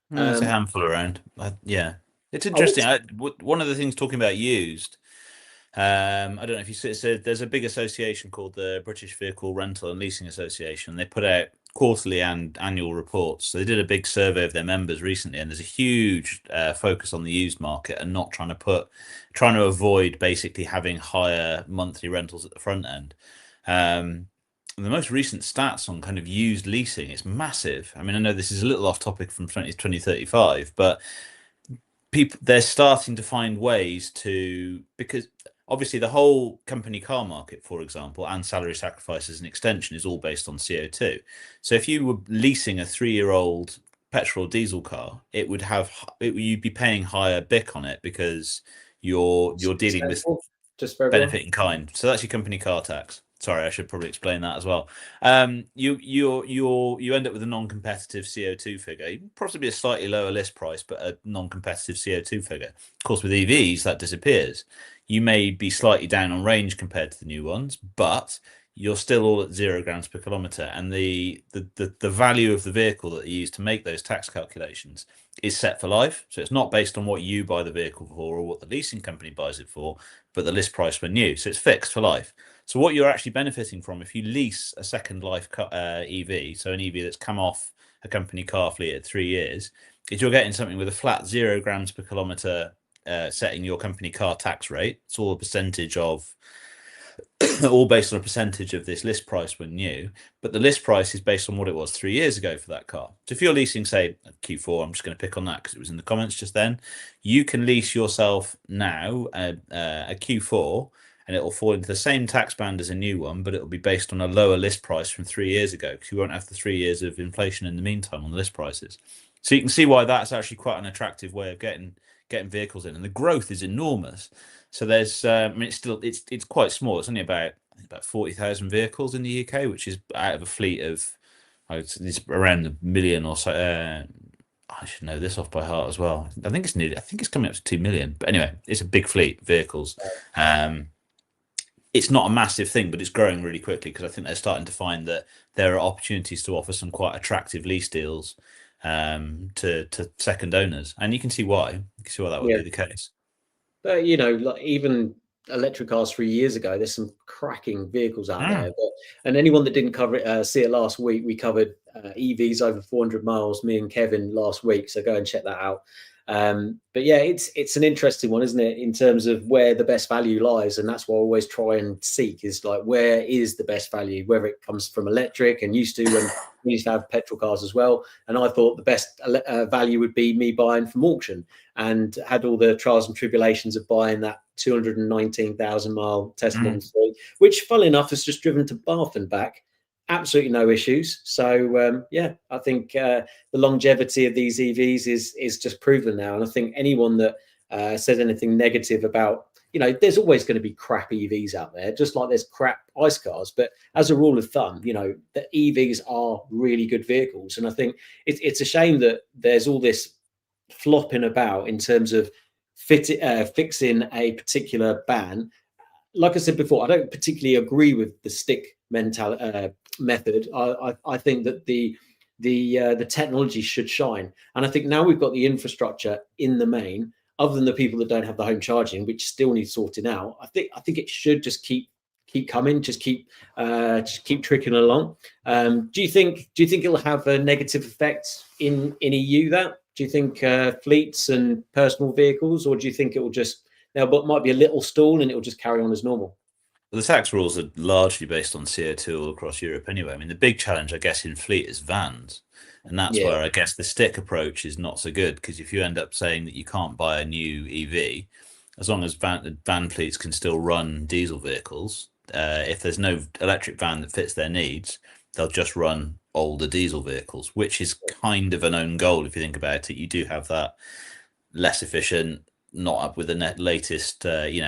There's a handful around. It's interesting. One of the things talking about used. I don't know if you see. There's a big association called the British Vehicle Rental and Leasing Association. They put out quarterly and annual reports. So they did a big survey of their members recently, and there's a huge focus on the used market and not trying to avoid basically having higher monthly rentals at the front end. The most recent stats on kind of used leasing is massive. I mean, I know this is a little off topic from 2035, but they're starting to find ways because obviously the whole company car market, for example, and salary sacrifice as an extension is all based on CO2. So if you were leasing a 3-year-old petrol or diesel car, you'd be paying higher BIC on it because you're dealing with just for everyone. benefit in kind. So that's your company car tax. Sorry, I should probably explain that as well. You end up with a non-competitive CO2 figure, possibly a slightly lower list price, but a non-competitive CO2 figure. Of course, with EVs, that disappears. You may be slightly down on range compared to the new ones, but you're still all at 0 grams per kilometre, and the value of the vehicle that you use to make those tax calculations is set for life. So it's not based on what you buy the vehicle for or what the leasing company buys it for, but the list price when new. So it's fixed for life. So what you're actually benefiting from if you lease a second life EV, so an EV that's come off a company car fleet at 3 years, is you're getting something with a flat 0 grams per kilometre setting your company car tax rate. It's all a percentage of all based on a percentage of this list price when new, but the list price is based on what it was 3 years ago for that car. So if you're leasing, say, a Q4, I'm just going to pick on that because it was in the comments just then, you can lease yourself now a Q4 and it will fall into the same tax band as a new one, but it will be based on a lower list price from 3 years ago because you won't have the 3 years of inflation in the meantime on the list prices. So you can see why that's actually quite an attractive way of getting vehicles in, and the growth is enormous. So there's, I mean, it's quite small. It's only about 40,000 vehicles in the UK, which is out of a fleet of, it's around a million or so. I should know this off by heart as well. I think it's coming up to 2 million. But anyway, it's a big fleet of vehicles. It's not a massive thing, but it's growing really quickly because I think they're starting to find that there are opportunities to offer some quite attractive lease deals to second owners, and you can see why. You can see why that would be the case. But like even electric cars 3 years ago, there's some cracking vehicles out there. And anyone that didn't cover it, see it last week, we covered EVs over 400 miles, me and Kevin last week. So go and check that out. But yeah, it's an interesting one, isn't it, in terms of where the best value lies, and that's what I always try and seek is like where is the best value, whether it comes from electric and used to when we used to have petrol cars as well. And I thought the best value would be me buying from auction, and had all the trials and tribulations of buying that 219,000 mile Tesla Model 3, which, funnily enough, has just driven to Bath and back. Absolutely no issues. So yeah, I think the longevity of these EVs is just proven now. And I think anyone that says anything negative about, there's always going to be crap EVs out there, just like there's crap ICE cars. But as a rule of thumb, the EVs are really good vehicles. And I think it's a shame that there's all this flopping about in terms of fixing a particular ban. Like I said before, I don't particularly agree with the stick method. I think that the technology should shine, and I think now we've got the infrastructure in the main, other than the people that don't have the home charging, which still needs sorting out. I think it should just keep coming, just keep trickling along. Do you think it'll have a negative effect in EU? That do you think fleets and personal vehicles, or do you think it will just but might be a little stall and it will just carry on as normal? Well, the tax rules are largely based on CO2 all across Europe anyway. I mean, the big challenge, I guess, in fleet is vans. And that's where I guess the stick approach is not so good, because if you end up saying that you can't buy a new EV, as long as van fleets can still run diesel vehicles, if there's no electric van that fits their needs, they'll just run older diesel vehicles, which is kind of an own goal if you think about it. You do have that less efficient, not up with the latest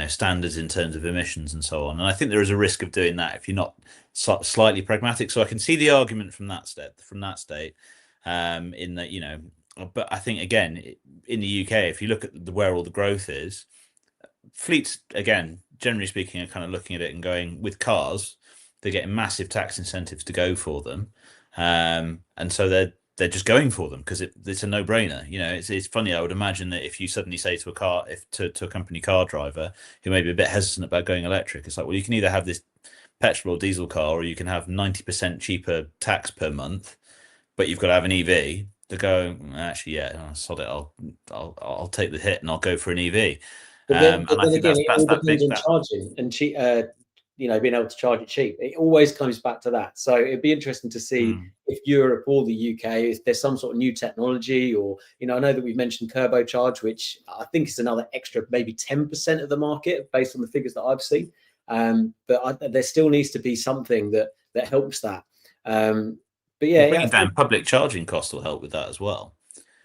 standards in terms of emissions and so on. And I think there is a risk of doing that if you're not slightly pragmatic. So I can see the argument from that state in that, but I think again in the UK, if you look at where all the growth is, fleets again, generally speaking, are kind of looking at it and going, with cars, they're getting massive tax incentives to go for them, and so they're just going for them because it's a no-brainer. It's funny. I would imagine that if you suddenly say to a company car driver who may be a bit hesitant about going electric, it's like, well, you can either have this petrol or diesel car, or you can have 90% cheaper tax per month, but you've got to have an EV. They go, actually, yeah, sod it. I'll take the hit and I'll go for an EV. But then again, it all depends on charging and cheap. Being able to charge it cheap. It always comes back to that. So it'd be interesting to see if Europe or the UK, if there's some sort of new technology, or, I know that we've mentioned turbocharge, which I think is another extra, maybe 10% of the market based on the figures that I've seen. But there still needs to be something that helps that. But yeah, bringing down public charging costs will help with that as well.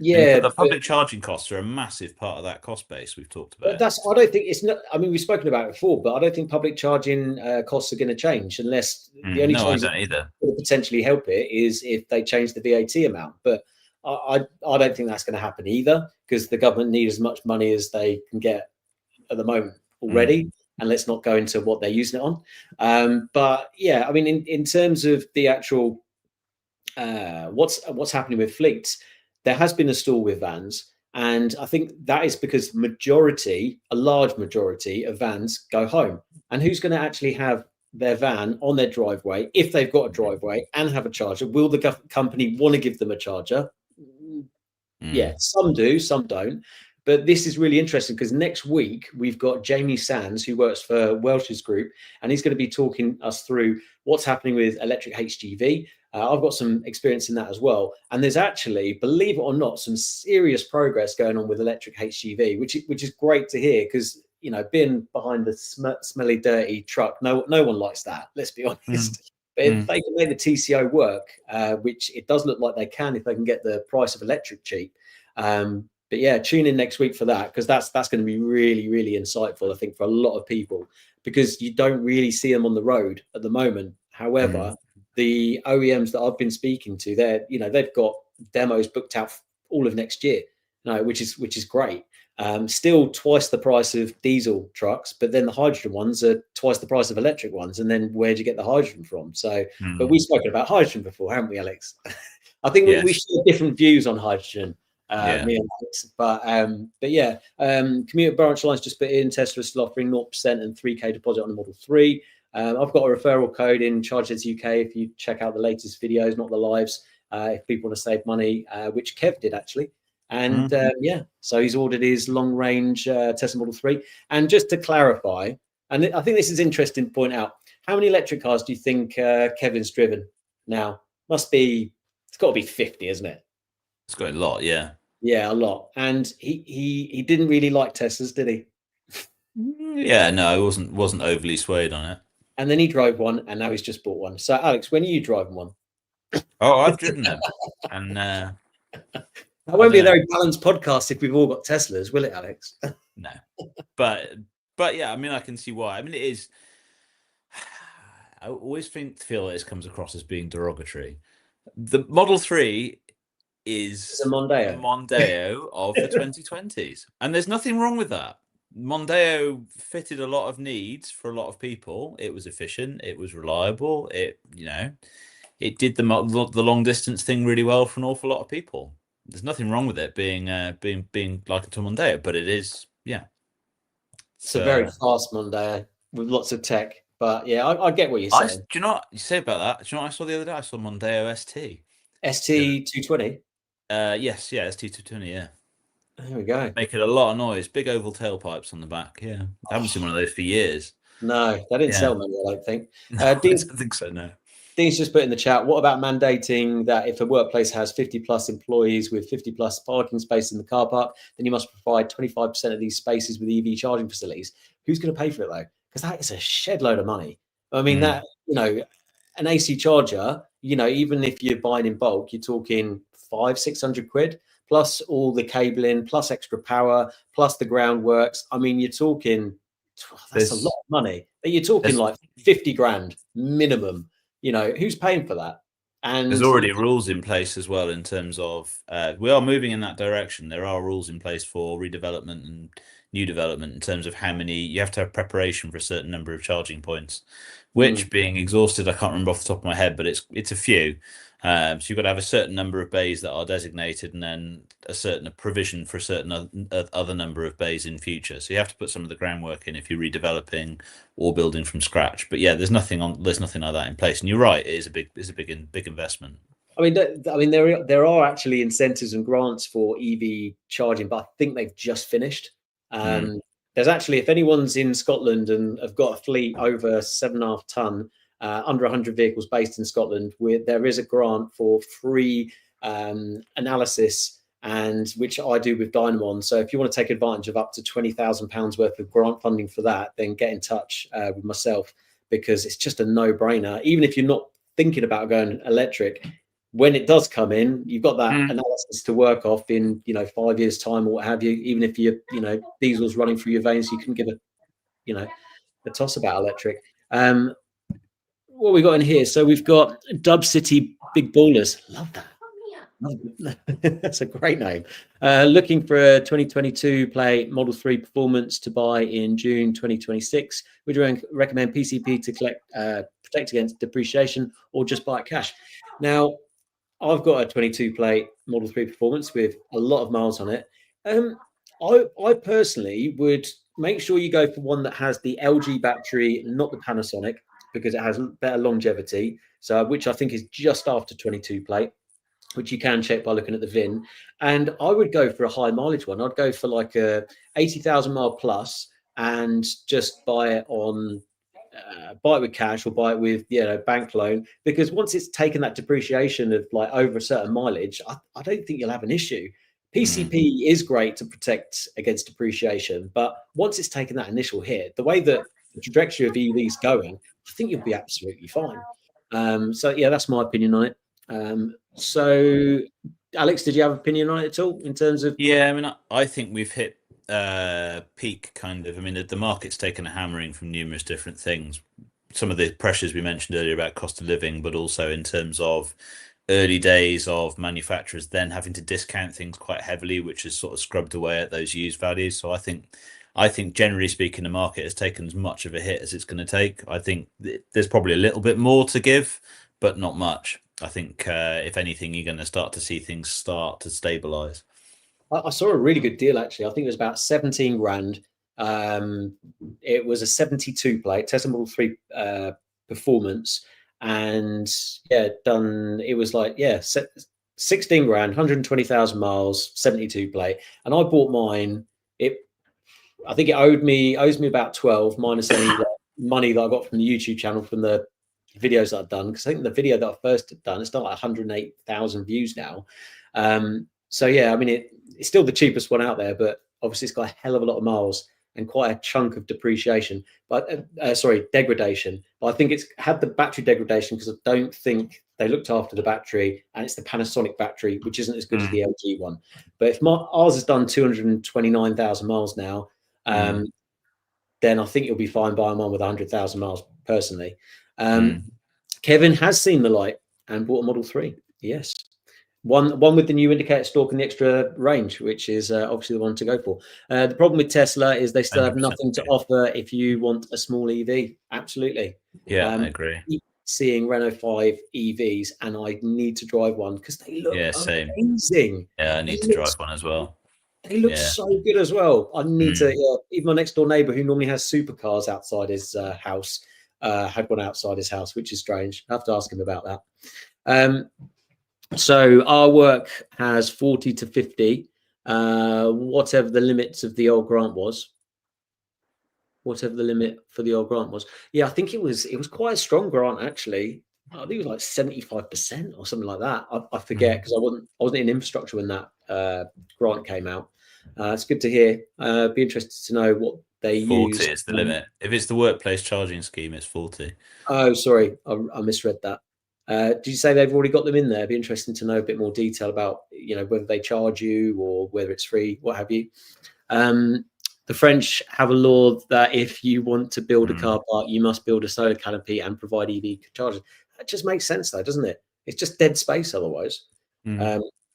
Yeah, But the public charging costs are a massive part of that cost base we've talked about. I don't think it's not. I mean, we've spoken about it before, but I don't think public charging costs are going to change unless the only change I don't either. That would potentially help it is if they change the VAT amount. But I don't think that's going to happen either, because the government need as much money as they can get at the moment already. And let's not go into what they're using it on. But yeah, I mean, in terms of the actual what's happening with fleets, there has been a stall with vans, and I think that is because a large majority of vans go home. And who's going to actually have their van on their driveway if they've got a driveway and have a charger? Will the company want to give them a charger? Yeah, some do, some don't. But this is really interesting because next week we've got Jamie Sands, who works for Welch's Group, and he's going to be talking us through what's happening with electric HGV. I've got some experience in that as well. And there's actually, believe it or not, some serious progress going on with electric HGV, which is great to hear, because, you know, being behind the smelly, dirty truck, no one likes that, let's be honest. But if they can make the TCO work, which it does look like they can if they can get the price of electric cheap. But yeah, tune in next week for that, because that's going to be really, really insightful, I think, for a lot of people, because you don't really see them on the road at the moment. However, the OEMs that I've been speaking to, they've got demos booked out all of next year, which is great. Still twice the price of diesel trucks, but then the hydrogen ones are twice the price of electric ones. And then where do you get the hydrogen from? So, but we've spoken about hydrogen before, haven't we, Alex? I think we share different views on hydrogen. Me and Alex. But yeah, Commuter Branch Lines just put in Tesla still offering 0% and 3K deposit on the Model 3. I've got a referral code in Chargeheads UK if you check out the latest videos, not the lives, if people want to save money, which Kev did actually. And yeah, so he's ordered his long range Tesla Model 3. And just to clarify, and I think this is interesting to point out, how many electric cars do you think Kevin's driven now? It's got to be 50, isn't it? It's got a lot, yeah. Yeah, a lot. And he didn't really like Teslas, did he? Yeah, no, I wasn't overly swayed on it. And then he drove one, and now he's just bought one. So, Alex, when are you driving one? Oh, I've driven them. And that won't be a very balanced podcast if we've all got Teslas, will it, Alex? No. But yeah, I mean, I can see why. I mean, it is. I always feel this comes across as being derogatory. The Model 3 is a Mondeo of the 2020s, and there's nothing wrong with that. Mondeo fitted a lot of needs for a lot of people. It was efficient, it was reliable, it did the long distance thing really well for an awful lot of people. There's nothing wrong with it being like a Mondeo, but it is, yeah. It's a very fast Mondeo with lots of tech. But yeah, I get what you're saying. Do you know what you say about that? Do you know what I saw the other day? I saw Mondeo ST. ST220? Yes, yeah, ST220, yeah. There we go. Making a lot of noise. Big oval tailpipes on the back, yeah. I haven't seen one of those for years. No, they didn't sell many, I don't think. No, I don't think so, no. Dean's just put in the chat, what about mandating that if a workplace has 50 plus employees with 50 plus parking space in the car park, then you must provide 25% of these spaces with EV charging facilities? Who's going to pay for it, though? Because that is a shed load of money. I mean, that, an AC charger, even if you're buying in bulk, you're talking 500-600 quid, plus all the cabling, plus extra power, plus the groundworks. I mean, you're talking, that's a lot of money. You're talking like 50 grand minimum. Who's paying for that? And there's already rules in place as well in terms of we are moving in that direction. There are rules in place for redevelopment and new development in terms of how many you have to have preparation for a certain number of charging points, which being exhausted, I can't remember off the top of my head, but it's a few. So you've got to have a certain number of bays that are designated, and then a certain provision for a certain other number of bays in future. So you have to put some of the groundwork in if you're redeveloping or building from scratch. But yeah, there's nothing like that in place. And you're right, it is a big investment. I mean, there are actually incentives and grants for EV charging, but I think they've just finished. There's actually, if anyone's in Scotland and have got a fleet over 7.5 ton, under 100 vehicles based in Scotland, there is a grant for free analysis, and which I do with Dynamon. So if you want to take advantage of up to £20,000 worth of grant funding for that, then get in touch with myself, because it's just a no-brainer. Even if you're not thinking about going electric, when it does come in, you've got that analysis to work off in 5 years time or what have you. Even if diesel's running through your veins, you can give a toss about electric. What we got in here? So we've got Dub City Big Ballers. Love that. That's a great name. Looking for a 2022 plate Model 3 performance to buy in June 2026. Would you recommend PCP to protect against depreciation, or just buy it cash? Now, I've got a 22 plate Model 3 performance with a lot of miles on it. I personally would make sure you go for one that has the LG battery, not the Panasonic, because it has better longevity. So, which I think is just after 22 plate, which you can check by looking at the VIN. And I would go for a high mileage one. I'd go for like a 80,000 mile plus, and just buy it with cash, or buy it with bank loan, because once it's taken that depreciation of like over a certain mileage, I don't think you'll have an issue. PCP is great to protect against depreciation, but once it's taken that initial hit, the way that the trajectory of EVs going, I think you'll be absolutely fine. So yeah, that's my opinion on it. So Alex, did you have an opinion on it at all in terms of? Yeah, I mean, I think we've hit peak kind of. I mean, the market's taken a hammering from numerous different things. Some of the pressures we mentioned earlier about cost of living, but also in terms of early days of manufacturers then having to discount things quite heavily, which has sort of scrubbed away at those used values. So I think generally speaking, the market has taken as much of a hit as it's going to take. I think there's probably a little bit more to give, but not much. I think if anything, you're going to start to see things start to stabilize. I saw a really good deal, actually. I think it was about 17 grand. It was a 72 plate Tesla Model 3 performance. And yeah, done. It was like, 16 grand, 120,000 miles, 72 plate. And I bought mine. I think it owes me about 12 minus any money that I got from the YouTube channel from the videos that I've done. Because I think the video that I first had done, it's done like 108,000 views now. So yeah, I mean, it's still the cheapest one out there, but obviously it's got a hell of a lot of miles and quite a chunk of depreciation, but degradation. But I think it's had the battery degradation because I don't think they looked after the battery, and it's the Panasonic battery, which isn't as good as the LG one. But if ours has done 229,000 miles now, then I think you'll be fine buying one with 100,000 miles personally. Kevin has seen the light and bought a Model 3. Yes. One with the new indicator stalk and the extra range, which is obviously the one to go for. The problem with Tesla is they still have nothing to offer if you want a small EV. Absolutely. Yeah, I agree. Seeing Renault 5 EVs, and I need to drive one because they look amazing. Yeah, I need to drive one as well. They look so good as well. I need to. Even my next door neighbor, who normally has supercars outside his house, had one outside his house, which is strange. I have to ask him about that. So our work has 40 to 50, whatever the limits of the old grant was. Whatever the limit for the old grant was. Yeah, I think it was quite a strong grant, actually. I think it was like 75% or something like that. I forget, because I wasn't in infrastructure when that grant came out. It's good to hear. Be interested to know what they use. 40 is the limit. If it's the workplace charging scheme, it's 40. Oh, sorry, I misread that. Did you say they've already got them in there? It'd be interesting to know a bit more detail about whether they charge you or whether it's free, what have you. The French have a law that if you want to build a car park, you must build a solar canopy and provide EV chargers. That just makes sense, though, doesn't it? It's just dead space otherwise.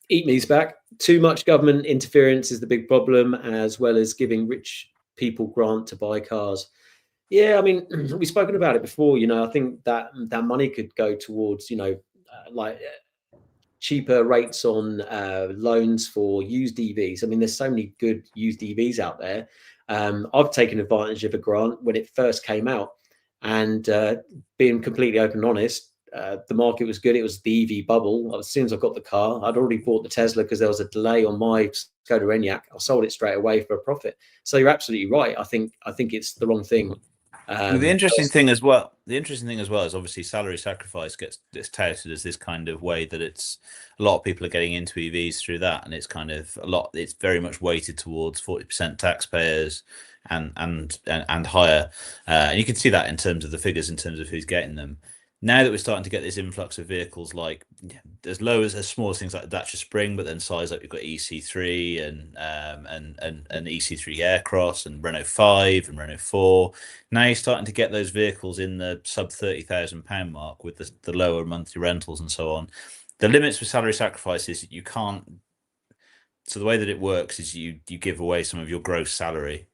Eat me's back. Too much government interference is the big problem, as well as giving rich people grant to buy cars. Yeah, I mean, we've spoken about it before. I think that money could go towards, like cheaper rates on loans for used EVs. I mean, there's so many good used EVs out there. I've taken advantage of a grant when it first came out, and being completely open and honest, the market was good. It was the EV bubble. As soon as I got the car, I'd already bought the Tesla because there was a delay on my Skoda Enyaq. I sold it straight away for a profit. So you're absolutely right. I think it's the wrong thing. The interesting thing as well is obviously salary sacrifice gets touted as this kind of way that it's a lot of people are getting into EVs through that, and it's kind of it's very much weighted towards 40% taxpayers and higher, and you can see that in terms of the figures, in terms of who's getting them. now that we're starting to get this influx of vehicles, like as low as small as things like Dacia Spring, but then size like you've got EC3 and EC3 Aircross and Renault 5 and Renault 4. Now you're starting to get those vehicles in the sub £30,000 mark with the lower monthly rentals and so on. The limits for salary sacrifice is you can't. So the way that it works is you give away some of your gross salary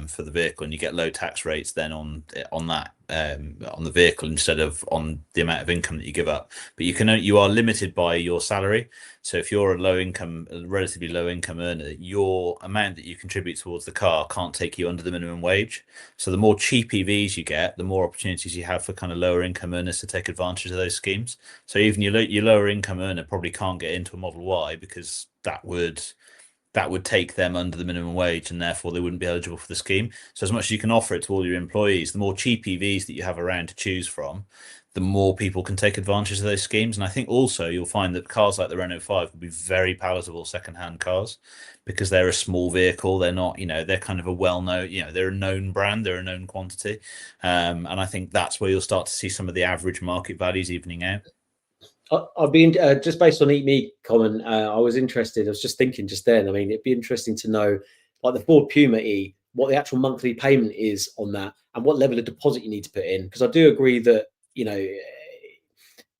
for the vehicle, and you get low tax rates then on that on the vehicle instead of on the amount of income that you give up. But you are limited by your salary. So if you're a relatively low income earner, your amount that you contribute towards the car can't take you under the minimum wage. So the more cheap EVs you get, the more opportunities you have for kind of lower income earners to take advantage of those schemes. So even your lower income earner probably can't get into a Model Y because that would take them under the minimum wage, and therefore they wouldn't be eligible for the scheme. So as much as you can offer it to all your employees, the more cheap EVs that you have around to choose from, the more people can take advantage of those schemes. And I think also you'll find that cars like the Renault 5 will be very palatable second-hand cars because they're a small vehicle. They're not, they're kind of a well-known, they're a known brand, they're a known quantity. And I think that's where you'll start to see some of the average market values evening out. I've been just based on Eat Me comment. I was interested. I was just thinking just then. I mean, it'd be interesting to know, like the Ford Puma E, what the actual monthly payment is on that, and what level of deposit you need to put in. Because I do agree that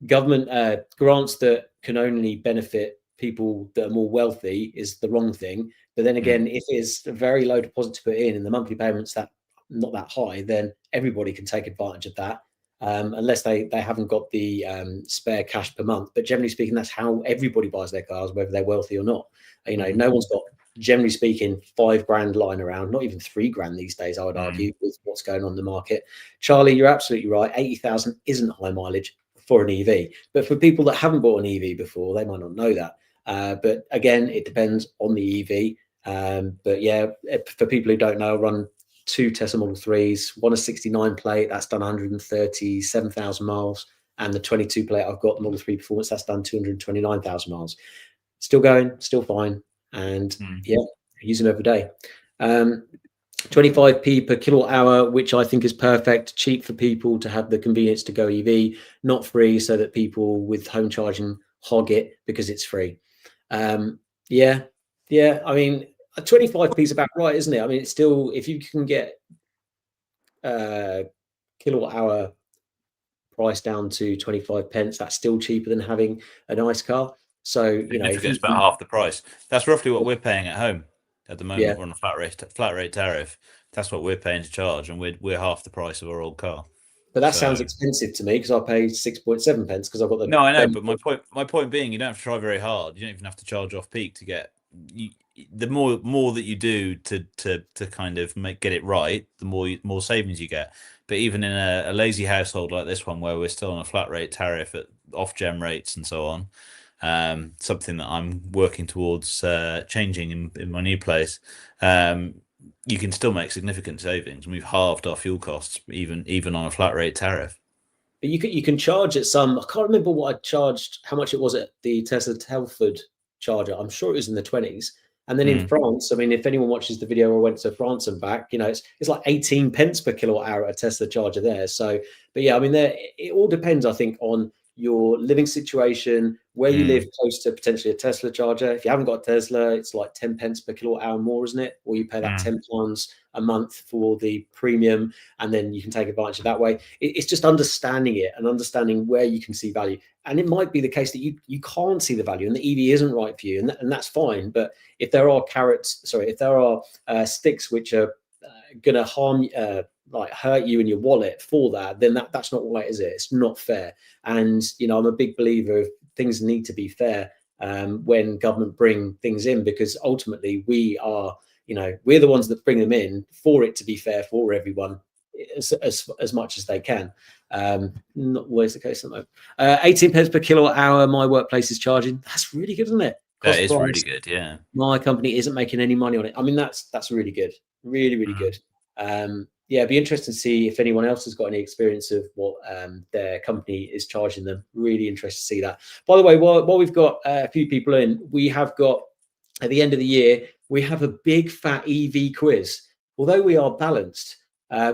government grants that can only benefit people that are more wealthy is the wrong thing. But then again, if it's a very low deposit to put in and the monthly payments that not that high, then everybody can take advantage of that. Unless they haven't got the spare cash per month. But generally speaking, that's how everybody buys their cars, whether they're wealthy or not. No one's got, generally speaking, £5,000 lying around, not even £3,000 these days, I would argue, with what's going on in the market. Charlie, you're absolutely right. 80,000 isn't high mileage for an EV. But for people that haven't bought an EV before, they might not know that. But again, it depends on the EV. But yeah, for people who don't know, run 2 Tesla Model 3s, one a 69 plate, that's done 137,000 miles, and the 22 plate I've got, the Model 3 Performance, that's done 229,000 miles. Still going, still fine, and yeah, using them every day. 25p per kilowatt hour, which I think is perfect, cheap for people to have the convenience to go EV, not free, so that people with home charging hog it because it's free. Yeah, I mean, 25p is about right, isn't it? I mean, it's still, if you can get kilowatt hour price down to 25 pence, that's still cheaper than having a nice car. So it's about half the price. That's roughly what we're paying at home at the moment. We're on a flat rate tariff. That's what we're paying to charge, and we're half the price of our old car. But that sounds expensive to me because I pay 6.7 pence because I've got the. No, I know, but my point being, you don't have to try very hard. You don't even have to charge off peak to get. The more that you do to kind of get it right, the more savings you get. But even in a lazy household like this one, where we're still on a flat rate tariff at off gem rates and so on, something that I'm working towards changing in my new place, you can still make significant savings. We've halved our fuel costs even on a flat rate tariff. But you can charge at some. I can't remember what I charged, how much it was at the Tesla Telford charger. I'm sure it was in the 20s. And then in France, I mean, if anyone watches the video, I went to France and back, it's like 18 pence per kilowatt hour at a Tesla charger there. So, but yeah, I mean, it all depends, I think, on your living situation, where you live close to potentially a Tesla charger. If you haven't got a Tesla, it's like 10 pence per kilowatt hour more, isn't it? Or you pay that £10 a month for the premium, and then you can take advantage of that way. It's just understanding it and understanding where you can see value. And it might be the case that you can't see the value and the EV isn't right for you, and that's fine. But if there are sticks which are going to harm like hurt you in your wallet for that, then that's not right, is it? It's not fair. And I'm a big believer of things need to be fair when government bring things in, because ultimately we're the ones that bring them in for it to be fair for everyone as much as they can. Not always the case at the moment. 18 pence per kilowatt hour my workplace is charging. That's really good, isn't it? That is really good. Yeah, my company isn't making any money on it. I mean, that's really good, really good. Yeah, it'd be interesting to see if anyone else has got any experience of what their company is charging them. Really interested to see that. By the way, while we've got a few people in, we have got, at the end of the year, we have a big fat EV quiz. Although we are balanced,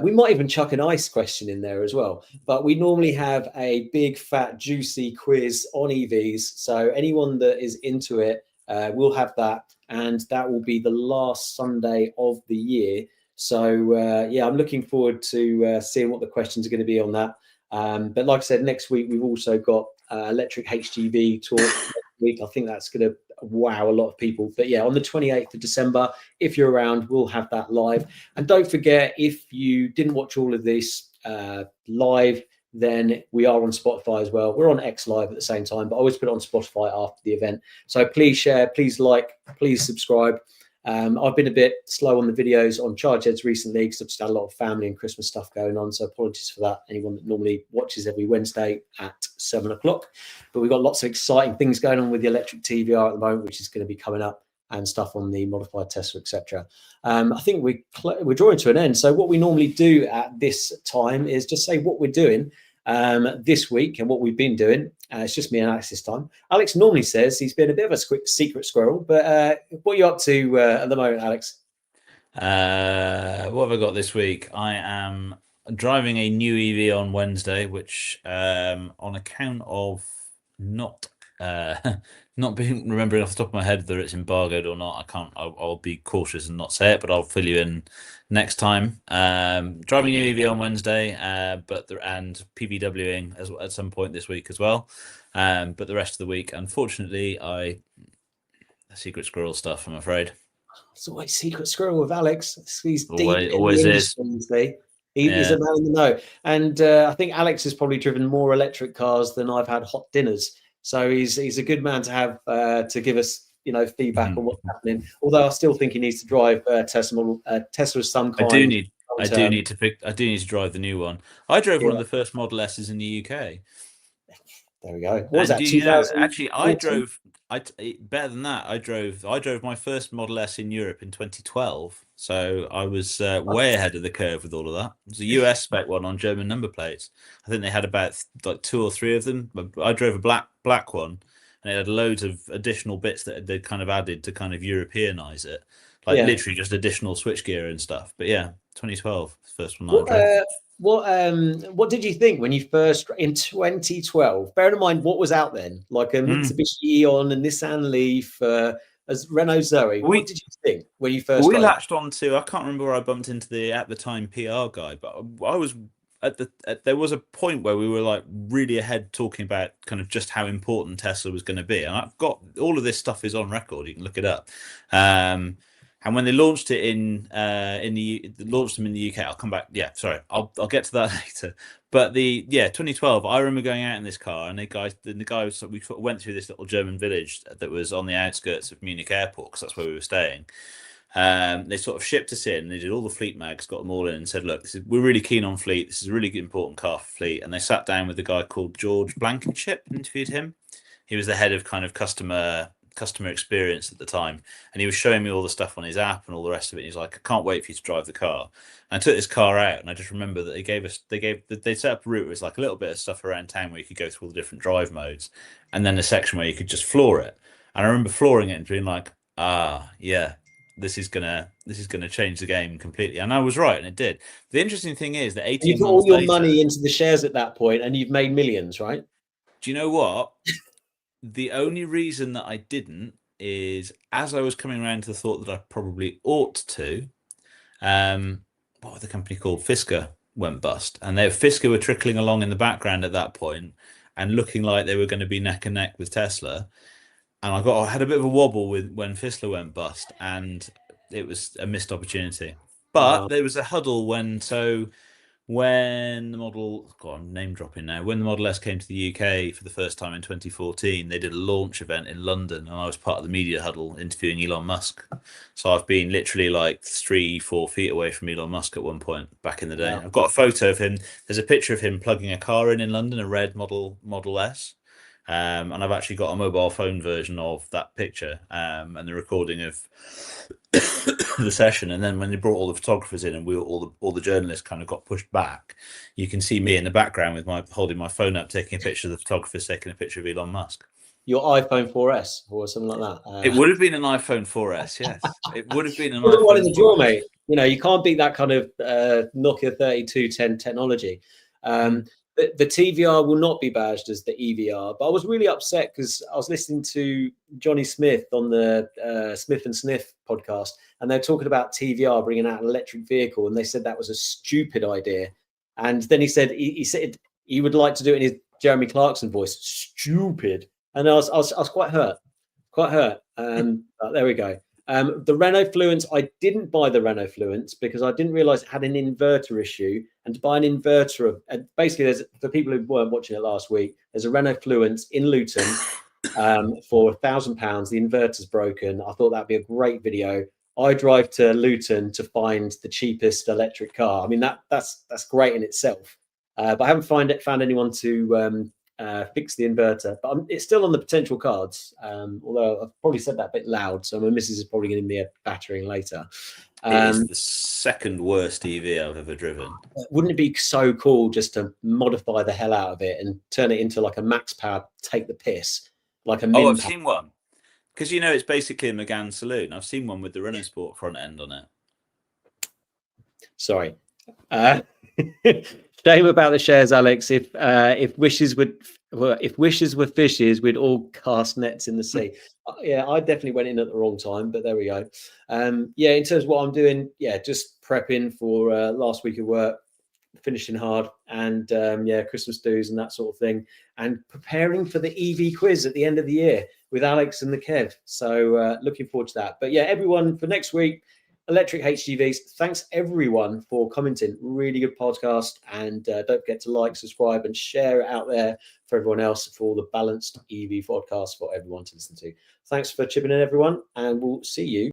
We might even chuck an ice question in there as well. But we normally have a big, fat, juicy quiz on EVs. So anyone that is into it will have that. And that will be the last Sunday of the year. So, yeah, I'm looking forward to seeing what the questions are going to be on that. But like I said, next week, we've also got electric HGV talk next week. I think that's going to wow a lot of people. But yeah, on the 28th of December, if you're around, we'll have that live. And don't forget, if you didn't watch all of this live, then we are on Spotify as well. We're on X Live at the same time, but I always put it on Spotify after the event. So please share, please like, please subscribe. I've been a bit slow on the videos on Chargeheads recently because I've just had a lot of family and Christmas stuff going on. So apologies for that. Anyone that normally watches every Wednesday at 7 o'clock. But we've got lots of exciting things going on with the electric TVR at the moment, which is going to be coming up, and stuff on the modified Tesla, etc. I think we're drawing to an end. So what we normally do at this time is just say what we're doing this week and what we've been doing. It's just me and Alex this time. Alex normally says he's been a bit of a secret squirrel, but what are you up to at the moment, Alex? What have I got this week? I am driving a new EV on Wednesday, which on account of not being remembering off the top of my head whether it's embargoed or not, I'll be cautious and not say it, but I'll fill you in next time. Driving a new EV on Wednesday, and PVWing at some point this week as well. But the rest of the week, unfortunately, secret squirrel stuff, I'm afraid. It's always secret squirrel with Alex. He's always is. He's a man in the know. And I think Alex has probably driven more electric cars than I've had hot dinners. So he's a good man to have to give us, feedback on what's happening. Although I still think he needs to drive Tesla of some kind. I do need to drive the new one. I drove one of the first Model S's in the UK. There we go. What was that? 2000? Actually, I drove. Better than that. I drove my first Model S in Europe in 2012. So I was way ahead of the curve with all of that. It was a US spec one on German number plates. I think they had about like 2 or 3 of them. I drove a black one, and it had loads of additional bits that they'd kind of added to kind of Europeanize it, like literally just additional switchgear and stuff. But yeah, 2012, first one I drove. What did you think when you first in 2012? Bear in mind what was out then, like a Mitsubishi Eon and Nissan Leaf, as Renault Zoe. What did you think when you first? We latched onto. I can't remember where I bumped into the at the time PR guy, but I was there was a point where we were like really ahead talking about kind of just how important Tesla was going to be, and I've got all of this stuff is on record. You can look it up. And when they launched it launched them in the UK, I'll come back. Yeah, sorry, I'll get to that later. But 2012, I remember going out in this car, and the guy we went through this little German village that was on the outskirts of Munich Airport, because that's where we were staying. They sort of shipped us in. They did all the fleet mags, got them all in, and said, "Look, we're really keen on fleet. This is a really important car for fleet." And they sat down with a guy called George Blankenship, interviewed him. He was the head of kind of customer experience at the time, and he was showing me all the stuff on his app and all the rest of it. He's like, "I can't wait for you to drive the car." And I took this car out, and I just remember that they set up a route. It was like a little bit of stuff around town where you could go through all the different drive modes, and then a section where you could just floor it. And I remember flooring it and being like, yeah, this is gonna change the game completely. And I was right, and it did. The interesting thing is that 18 you put all your money into the shares at that point, and you've made millions, right? Do you know what? The only reason that I didn't is, as I was coming around to the thought that I probably ought to, what was the company called? Fisker went bust. And Fisker were trickling along in the background at that point and looking like they were going to be neck and neck with Tesla. And I had a bit of a wobble when Fisker went bust, and it was a missed opportunity. But there was a huddle when the Model, I'm name dropping now, when the Model S came to the UK for the first time in 2014, they did a launch event in London, and I was part of the media huddle interviewing Elon Musk. So I've been literally like 3-4 feet away from Elon Musk at one point back in the day. I've got a photo of him. There's a picture of him plugging a car in London, a red Model S. And I've actually got a mobile phone version of that picture and the recording of the session. And then when they brought all the photographers in and all the journalists kind of got pushed back, you can see me in the background with holding my phone up, taking a picture of the photographers, taking a picture of Elon Musk. Your iPhone 4S or something like that. It would have been an iPhone 4S, yes. It would have been an iPhone one in the drawer, mate. You know, you can't beat that kind of Nokia 3210 technology. The TVR will not be badged as the EVR, but I was really upset because I was listening to Johnny Smith on the Smith and Sniff podcast, and they're talking about TVR bringing out an electric vehicle, and they said that was a stupid idea. And then he said he would like to do it in his Jeremy Clarkson voice, stupid. And I was quite hurt, but there we go. The Renault Fluence, I didn't buy the Renault Fluence because I didn't realize it had an inverter issue. And to buy an inverter, basically, there's, for people who weren't watching it last week, there's a Renault Fluence in Luton for £1,000. The inverter's broken. I thought that'd be a great video. I drive to Luton to find the cheapest electric car. I mean, that's great in itself. But I haven't found anyone to fix the inverter, but it's still on the potential cards. Although I've probably said that a bit loud, so my missus is probably going to be a battering later. It is the second worst EV I've ever driven. Wouldn't it be so cool just to modify the hell out of it and turn it into like a max power, take the piss, like a I've seen one. Because, you know, it's basically a Megane saloon. I've seen one with the Renault Sport front end on it. Sorry. Shame about the shares, Alex. If wishes were fishes, we'd all cast nets in the sea. Yeah, I definitely went in at the wrong time, but there we go. Yeah, in terms of what I'm doing, yeah, just prepping for last week of work, finishing hard, and yeah, Christmas dues and that sort of thing, and preparing for the EV quiz at the end of the year with Alex and the Kev. So looking forward to that. But yeah, everyone, for next week, electric HGVs. Thanks everyone for commenting. Really good podcast, and don't forget to like, subscribe, and share it out there for everyone else, for all the balanced EV podcast for everyone to listen to. Thanks for chipping in, everyone, and we'll see you